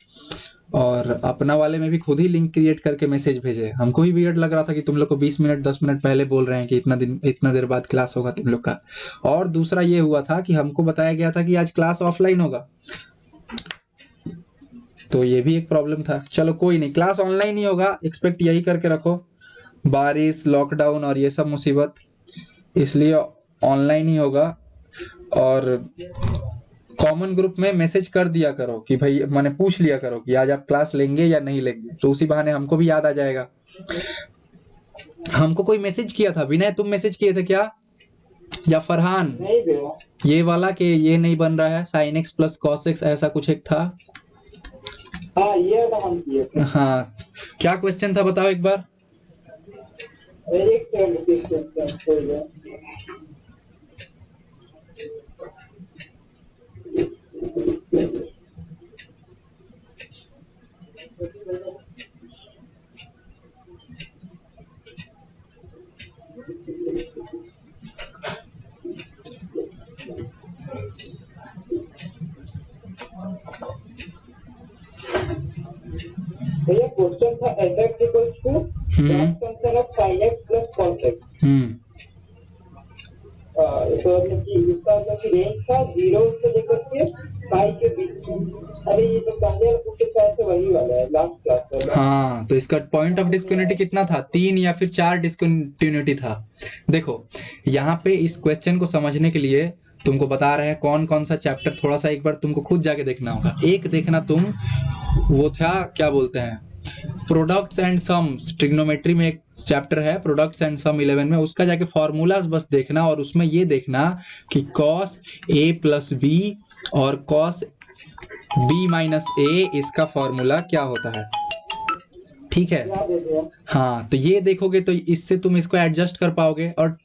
A: और अपना वाले में भी खुद ही लिंक क्रिएट करके मैसेज भेजे। हमको भी वियर्ड लग रहा था कि तुम लोग को 20 मिनट 10 मिनट पहले बोल रहे हैं कि इतना देर बाद क्लास होगा तुम लोग का। और दूसरा ये हुआ था कि हमको बताया गया था कि आज क्लास ऑफलाइन होगा, तो ये भी एक प्रॉब्लम था। चलो कोई नहीं, क्लास ऑनलाइन ही होगा, एक्सपेक्ट यही करके रखो। बारिश लॉकडाउन और ये सब मुसीबत, इसलिए ऑनलाइन ही होगा। और कॉमन ग्रुप में मैसेज कर दिया करो कि भाई मैंने पूछ लिया करो कि आज आप क्लास लेंगे या नहीं लेंगे, तो उसी बहाने हमको भी याद आ जाएगा। हमको कोई मैसेज किया था, विनय तुम मैसेज किए थे क्या, या फरहान? ये वाला कि ये नहीं बन रहा है sin x + cos x, ऐसा कुछ एक था।
B: हाँ ये तो हम किए थे।
A: हाँ क्या क्वेश्चन था बताओ एक बार।
B: एक क्वेश्चन भैया क्वेश्चन था f x equal to cross function of sine x plus cos x. तो मतलब कि इसका मतलब कि रेंज था 0 से लेकर के पाई के बीच में। अरे ये तो पहले वाला क्वेश्चन शायद से वही वाला है, लास्ट क्लास वाला।
A: हाँ, तो इसका पॉइंट ऑफ डिस्कन्टिन्यूटी कितना था? 3 या फिर 4 डिस्कन्टिन्यूटी था। देखो यहाँ पे इस क्वेश्चन को समझने के लिए तुमको बता रहे हैं कौन कौन सा चैप्टर, थोड़ा सा एक बार तुमको खुद जाके देखना होगा। एक देखना तुम, वो था क्या बोलते हैं, प्रोडक्ट्स एंड सम्स, ट्रिग्नोमेट्री में एक चैप्टर है प्रोडक्ट्स एंड सम 11 में, उसका जाके फॉर्मूलाज बस देखना और उसमें ये देखना कि कॉस ए प्लस बी और कॉस बी माइनस ए, इसका फॉर्मूला क्या होता है। ठीक है,
B: याद है भैया।
A: हाँ, तो ये देखोगे तो इससे तुम इसको एडजस्ट कर पाओगे। और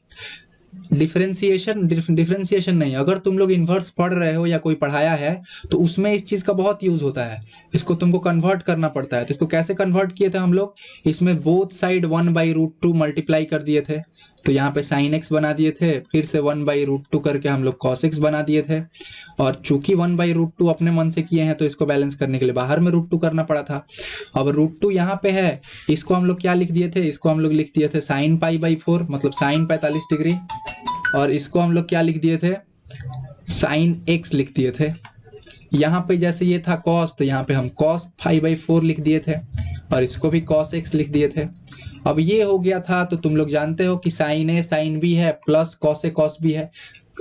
A: डिफरेंशिएशन नहीं, अगर तुम लोग इन्वर्स पढ़ रहे हो या कोई पढ़ाया है तो उसमें इस चीज का बहुत यूज होता है। इसको तुमको कन्वर्ट करना पड़ता है। तो इसको कैसे कन्वर्ट किए थे हम लोग, इसमें बोथ साइड 1/√2 मल्टीप्लाई कर दिए थे, तो यहाँ पे साइन एक्स बना दिए थे, फिर से 1/√2 करके हम लोग कॉस एक्स बना दिए थे। और चूंकि 1/√2 अपने मन से किए हैं तो इसको बैलेंस करने के लिए बाहर में √2 करना पड़ा था। अब √2 यहाँ पे है, इसको हम लोग क्या लिख दिए थे, इसको हम लोग लिख दिए थे साइन पाई/4, मतलब साइन 45 डिग्री। और इसको हम लोग क्या लिख दिए थे, साइन एक्स लिख दिए थे। यहाँ पे जैसे ये था कॉस, तो यहाँ पे हम कॉस 5/4 लिख दिए थे और इसको भी कॉस एक्स लिख दिए थे। अब ये हो गया था, तो तुम लोग जानते हो कि साइन ए साइन बी है plus cos A cos B है।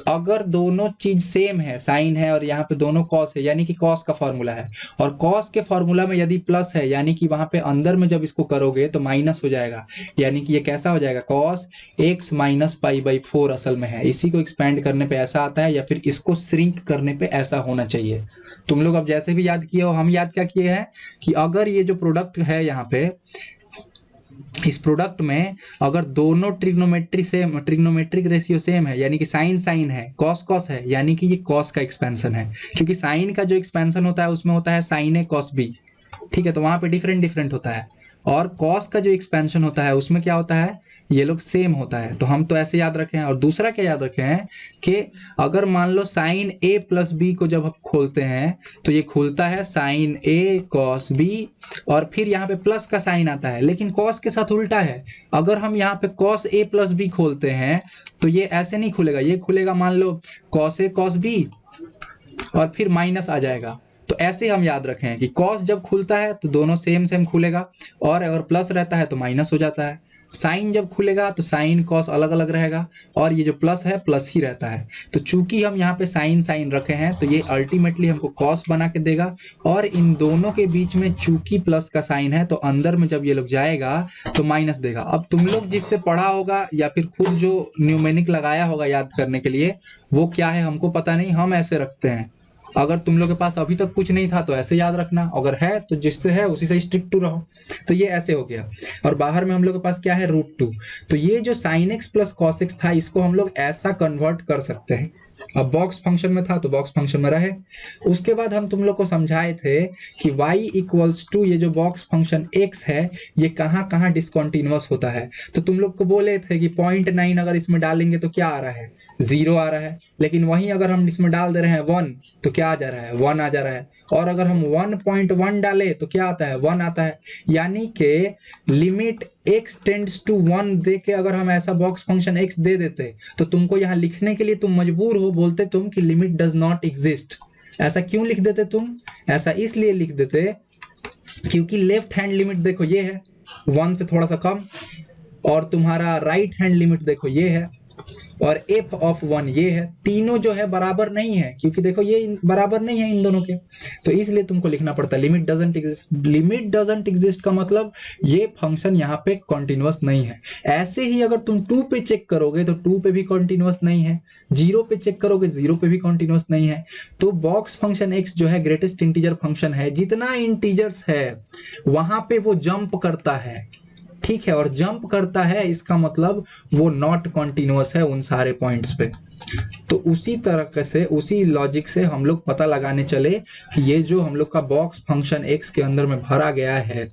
A: अगर दोनों चीज सेम है, साइन है और यहाँ पे दोनों कॉस है, यानी कि कॉस का फॉर्मूला है, और कॉस के फॉर्मूला में यदि प्लस है यानी कि वहां पे अंदर में जब इसको करोगे तो माइनस हो जाएगा, यानी कि ये कैसा हो जाएगा, कॉस एक्स माइनस पाई/4 असल में है। इसी को एक्सपेंड करने पे ऐसा आता है, या फिर इसको श्रिंक करने पे ऐसा होना चाहिए। तुम लोग अब जैसे भी याद किए हो, हम याद क्या किए हैं कि अगर ये जो प्रोडक्ट है यहाँ पे, इस प्रोडक्ट में अगर दोनों ट्रिग्नोमेट्रिक रेशियो सेम है, यानी कि साइन साइन है, कॉस कॉस है, यानी कि ये कॉस का एक्सपेंशन है। क्योंकि साइन का जो एक्सपेंशन होता है उसमें होता है साइन ए कॉस बी, ठीक है, तो वहां पे डिफरेंट डिफरेंट होता है। और कॉस का जो एक्सपेंशन होता है उसमें क्या होता है, ये लोग सेम होता है। तो हम तो ऐसे याद रखे हैं। और दूसरा क्या याद रखे हैं कि अगर मान लो साइन ए प्लस बी को जब हम खोलते हैं तो ये खुलता है साइन ए कॉस बी, और फिर यहाँ पे प्लस का साइन आता है, लेकिन कॉस के साथ उल्टा है। अगर हम यहाँ पे कॉस ए प्लस बी खोलते हैं तो ये ऐसे नहीं खुलेगा, ये खुलेगा मान लो कॉस ए कॉस बी और फिर माइनस आ जाएगा। तो ऐसे हम याद रखें कि कॉस जब खुलता है तो दोनों सेम सेम खुलेगा, और अगर प्लस रहता है तो माइनस हो जाता है। साइन जब खुलेगा तो साइन कॉस अलग अलग रहेगा, और ये जो प्लस है प्लस ही रहता है। तो चूंकि हम यहाँ पे साइन साइन रखे हैं तो ये अल्टीमेटली हमको कॉस बना के देगा, और इन दोनों के बीच में चूंकि प्लस का साइन है तो अंदर में जब ये लोग जाएगा तो माइनस देगा। अब तुम लोग जिससे पढ़ा होगा या फिर खुद जो न्यूमेरिक लगाया होगा याद करने के लिए, वो क्या है हमको पता नहीं, हम ऐसे रखते हैं। अगर तुम लोग के पास अभी तक कुछ नहीं था तो ऐसे याद रखना, अगर है तो जिससे है उसी से स्टिक टू रहो। तो ये ऐसे हो गया। और बाहर में हम लोग के पास क्या है, √2। तो ये जो sign x plus cos x था, इसको हम लोग ऐसा कन्वर्ट कर सकते हैं। अब बॉक्स फंक्शन में था तो बॉक्स फंक्शन में रहे। उसके बाद हम तुम लोग को समझाए थे कि y इक्वल्स टू ये जो बॉक्स फंक्शन x है, ये कहाँ कहाँ डिसकंटिन्यूअस होता है। तो तुम लोग को बोले थे कि 0.9 अगर इसमें डालेंगे तो क्या आ रहा है, 0 आ रहा है। लेकिन वहीं अगर हम इसमें डाल दे रहे हैं 1 तो क्या आ जा रहा है, 1 आ जा रहा है। और अगर हम 1.1 डाले तो क्या आता है, 1 आता है। यानी कि लिमिट x टेंड्स टू 1 दे के अगर हम ऐसा बॉक्स फंक्शन x दे देते तो तुमको यहाँ लिखने के लिए तुम मजबूर हो, बोलते तुम कि लिमिट डज नॉट एग्जिस्ट। ऐसा क्यों लिख देते तुम, ऐसा इसलिए लिख देते क्योंकि लेफ्ट हैंड लिमिट देखो ये है 1 से थोड़ा सा कम, और तुम्हारा राइट हैंड लिमिट देखो ये है, और f ऑफ 1 ये है। तीनों जो है बराबर नहीं है, क्योंकि देखो ये बराबर नहीं है इन दोनों के, तो इसलिए तुमको लिखना पड़ता है limit doesn't exist. Limit doesn't exist का मतलब ये फंक्शन यहाँ पे कॉन्टिन्यूअस नहीं है। ऐसे ही अगर तुम 2 पे चेक करोगे तो 2 पे भी कॉन्टिन्यूअस नहीं है, 0 पे चेक करोगे 0 पे भी कॉन्टिन्यूअस नहीं है। तो बॉक्स फंक्शन x जो है ग्रेटेस्ट इंटीजर फंक्शन है, जितना इंटीजर्स है वहां पे वो जंप करता है, ठीक है। और जंप करता है इसका मतलब वो नॉट कॉन्टिन्यूअस है उन सारे पॉइंट्स पे। तो उसी तरह से, उसी लॉजिक से हम लोग पता लगाने चले कि ये जो हम लोग का बॉक्स फंक्शन x के अंदर में भरा गया है,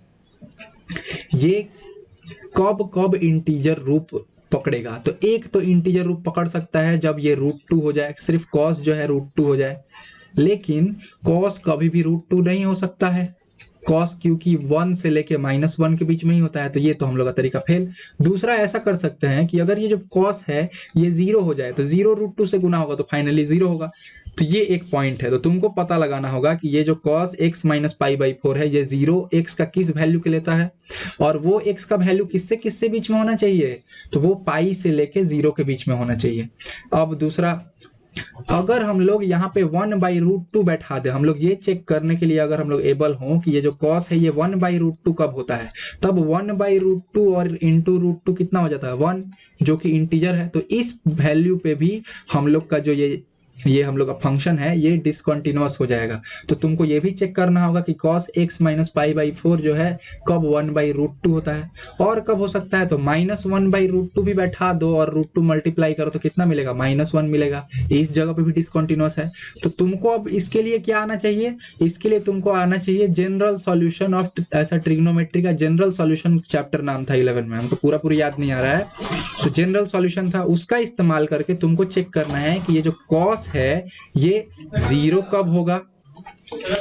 A: ये कब कब इंटीजर रूप पकड़ेगा। तो एक तो इंटीजर रूप पकड़ सकता है जब ये √2 हो जाए, सिर्फ कॉस जो है √2 हो जाए। लेकिन कॉस कभी भी √2 नहीं हो सकता है, कॉस क्यू की 1 से लेके -1 के बीच में ही होता है, तो ये तो हम लोग का तरीका फेल। दूसरा ऐसा कर सकते हैं कि अगर ये जो कॉस है ये 0 हो जाए तो 0√2 से गुना होगा तो फाइनली 0 होगा। तो ये एक पॉइंट है, तो तुमको पता लगाना होगा कि ये जो cos x - π/4 है ये 0 x का किस वैल्यू के लेता है, और वो x का वैल्यू किससे किससे बीच में होना चाहिए, तो वो पाई से लेके 0 के बीच में होना चाहिए। अब दूसरा, अगर हम लोग यहाँ पे 1/√2 बैठा दे, हम लोग ये चेक करने के लिए अगर हम लोग एबल हों कि ये जो cos है ये 1/√2 कब होता है, तब 1/√2 और इंटू √2 कितना हो जाता है 1, जो कि इंटीजर है। तो इस वैल्यू पे भी हम लोग का जो ये हम लोग का फंक्शन है ये डिसकंटिन्यूअस हो जाएगा। तो तुमको ये भी चेक करना होगा कि cos x - π/4 जो है कब 1/√2 होता है, और कब हो सकता है तो -1/√2 भी बैठा दो और √2 मल्टीप्लाई करो तो कितना मिलेगा -1 मिलेगा। इस जगह पे भी डिसकंटिन्यूअस है। तो तुमको अब इसके लिए क्या आना चाहिए, इसके लिए तुमको आना चाहिए जनरल सॉल्यूशन ऑफ, ऐसा ट्रिग्नोमेट्री का जनरल सॉल्यूशन चैप्टर नाम था 11 में, हमको पूरा याद नहीं आ रहा है, तो जनरल सॉल्यूशन था, उसका इस्तेमाल करके तुमको चेक करना है कि ये जो cos है ये 0 कब होगा,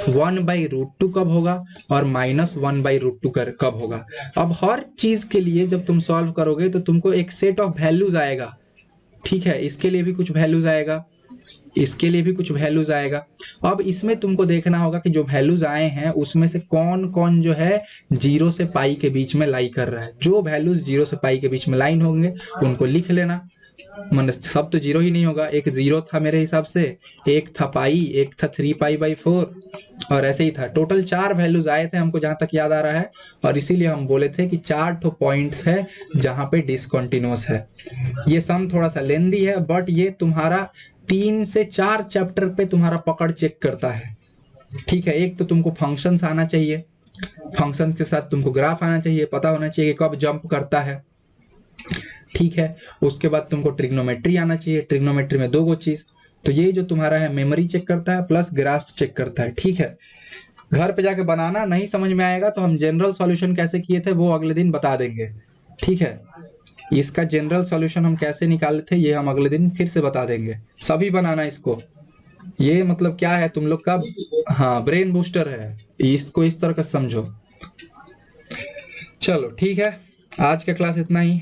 A: 1/√2 कब होगा, और -1/√2 कब होगा। अब हर चीज के लिए जब तुम सॉल्व करोगे तो तुमको एक सेट ऑफ वैल्यूज आएगा, ठीक है, इसके लिए भी कुछ वैल्यूज आएगा, इसके लिए भी कुछ वैल्यूज आएगा। अब इसमें तुमको देखना होगा कि जो वैल्यूज आए हैं उसमें से कौन कौन जो है 0 से पाई के बीच में लाई कर रहा है। जो वैल्यूज 0 से पाई के बीच में लाइन होंगे उनको लिख लेना, मतलब सब तो 0 ही नहीं होगा, एक 0 था मेरे हिसाब से, एक था पाई, एक था 3π/4, और ऐसे ही था। टोटल 4 वैल्यूज आए थे हमको जहां तक याद आ रहा है, और इसीलिए हम बोले थे कि 4 ठो पॉइंट्स है जहां पे डिसकंटिन्यूअस है। ये सम थोड़ा सा लेंदी है, बट ये तुम्हारा 3 से 4 चैप्टर पे तुम्हारा पकड़ चेक करता है, ठीक है। एक तो तुमको फंक्शंस आना चाहिए, फंक्शंस के साथ तुमको ग्राफ आना चाहिए, पता होना चाहिए कि कब जंप करता है, ठीक है। उसके बाद तुमको ट्रिग्नोमेट्री आना चाहिए, ट्रिग्नोमेट्री में 2 चीज, तो ये जो तुम्हारा है मेमोरी चेक करता है प्लस ग्राफ चेक करता है, ठीक है। घर पे जाके बनाना, नहीं समझ में आएगा तो हम जनरल सॉल्यूशन कैसे किए थे वो अगले दिन बता देंगे, ठीक है। इसका जनरल सॉल्यूशन हम कैसे निकाले थे ये हम अगले दिन फिर से बता देंगे, सभी बनाना इसको। ये मतलब क्या है तुम लोग का, हाँ, ब्रेन बूस्टर है, इसको इस तरह का समझो। चलो ठीक है, आज का क्लास इतना ही।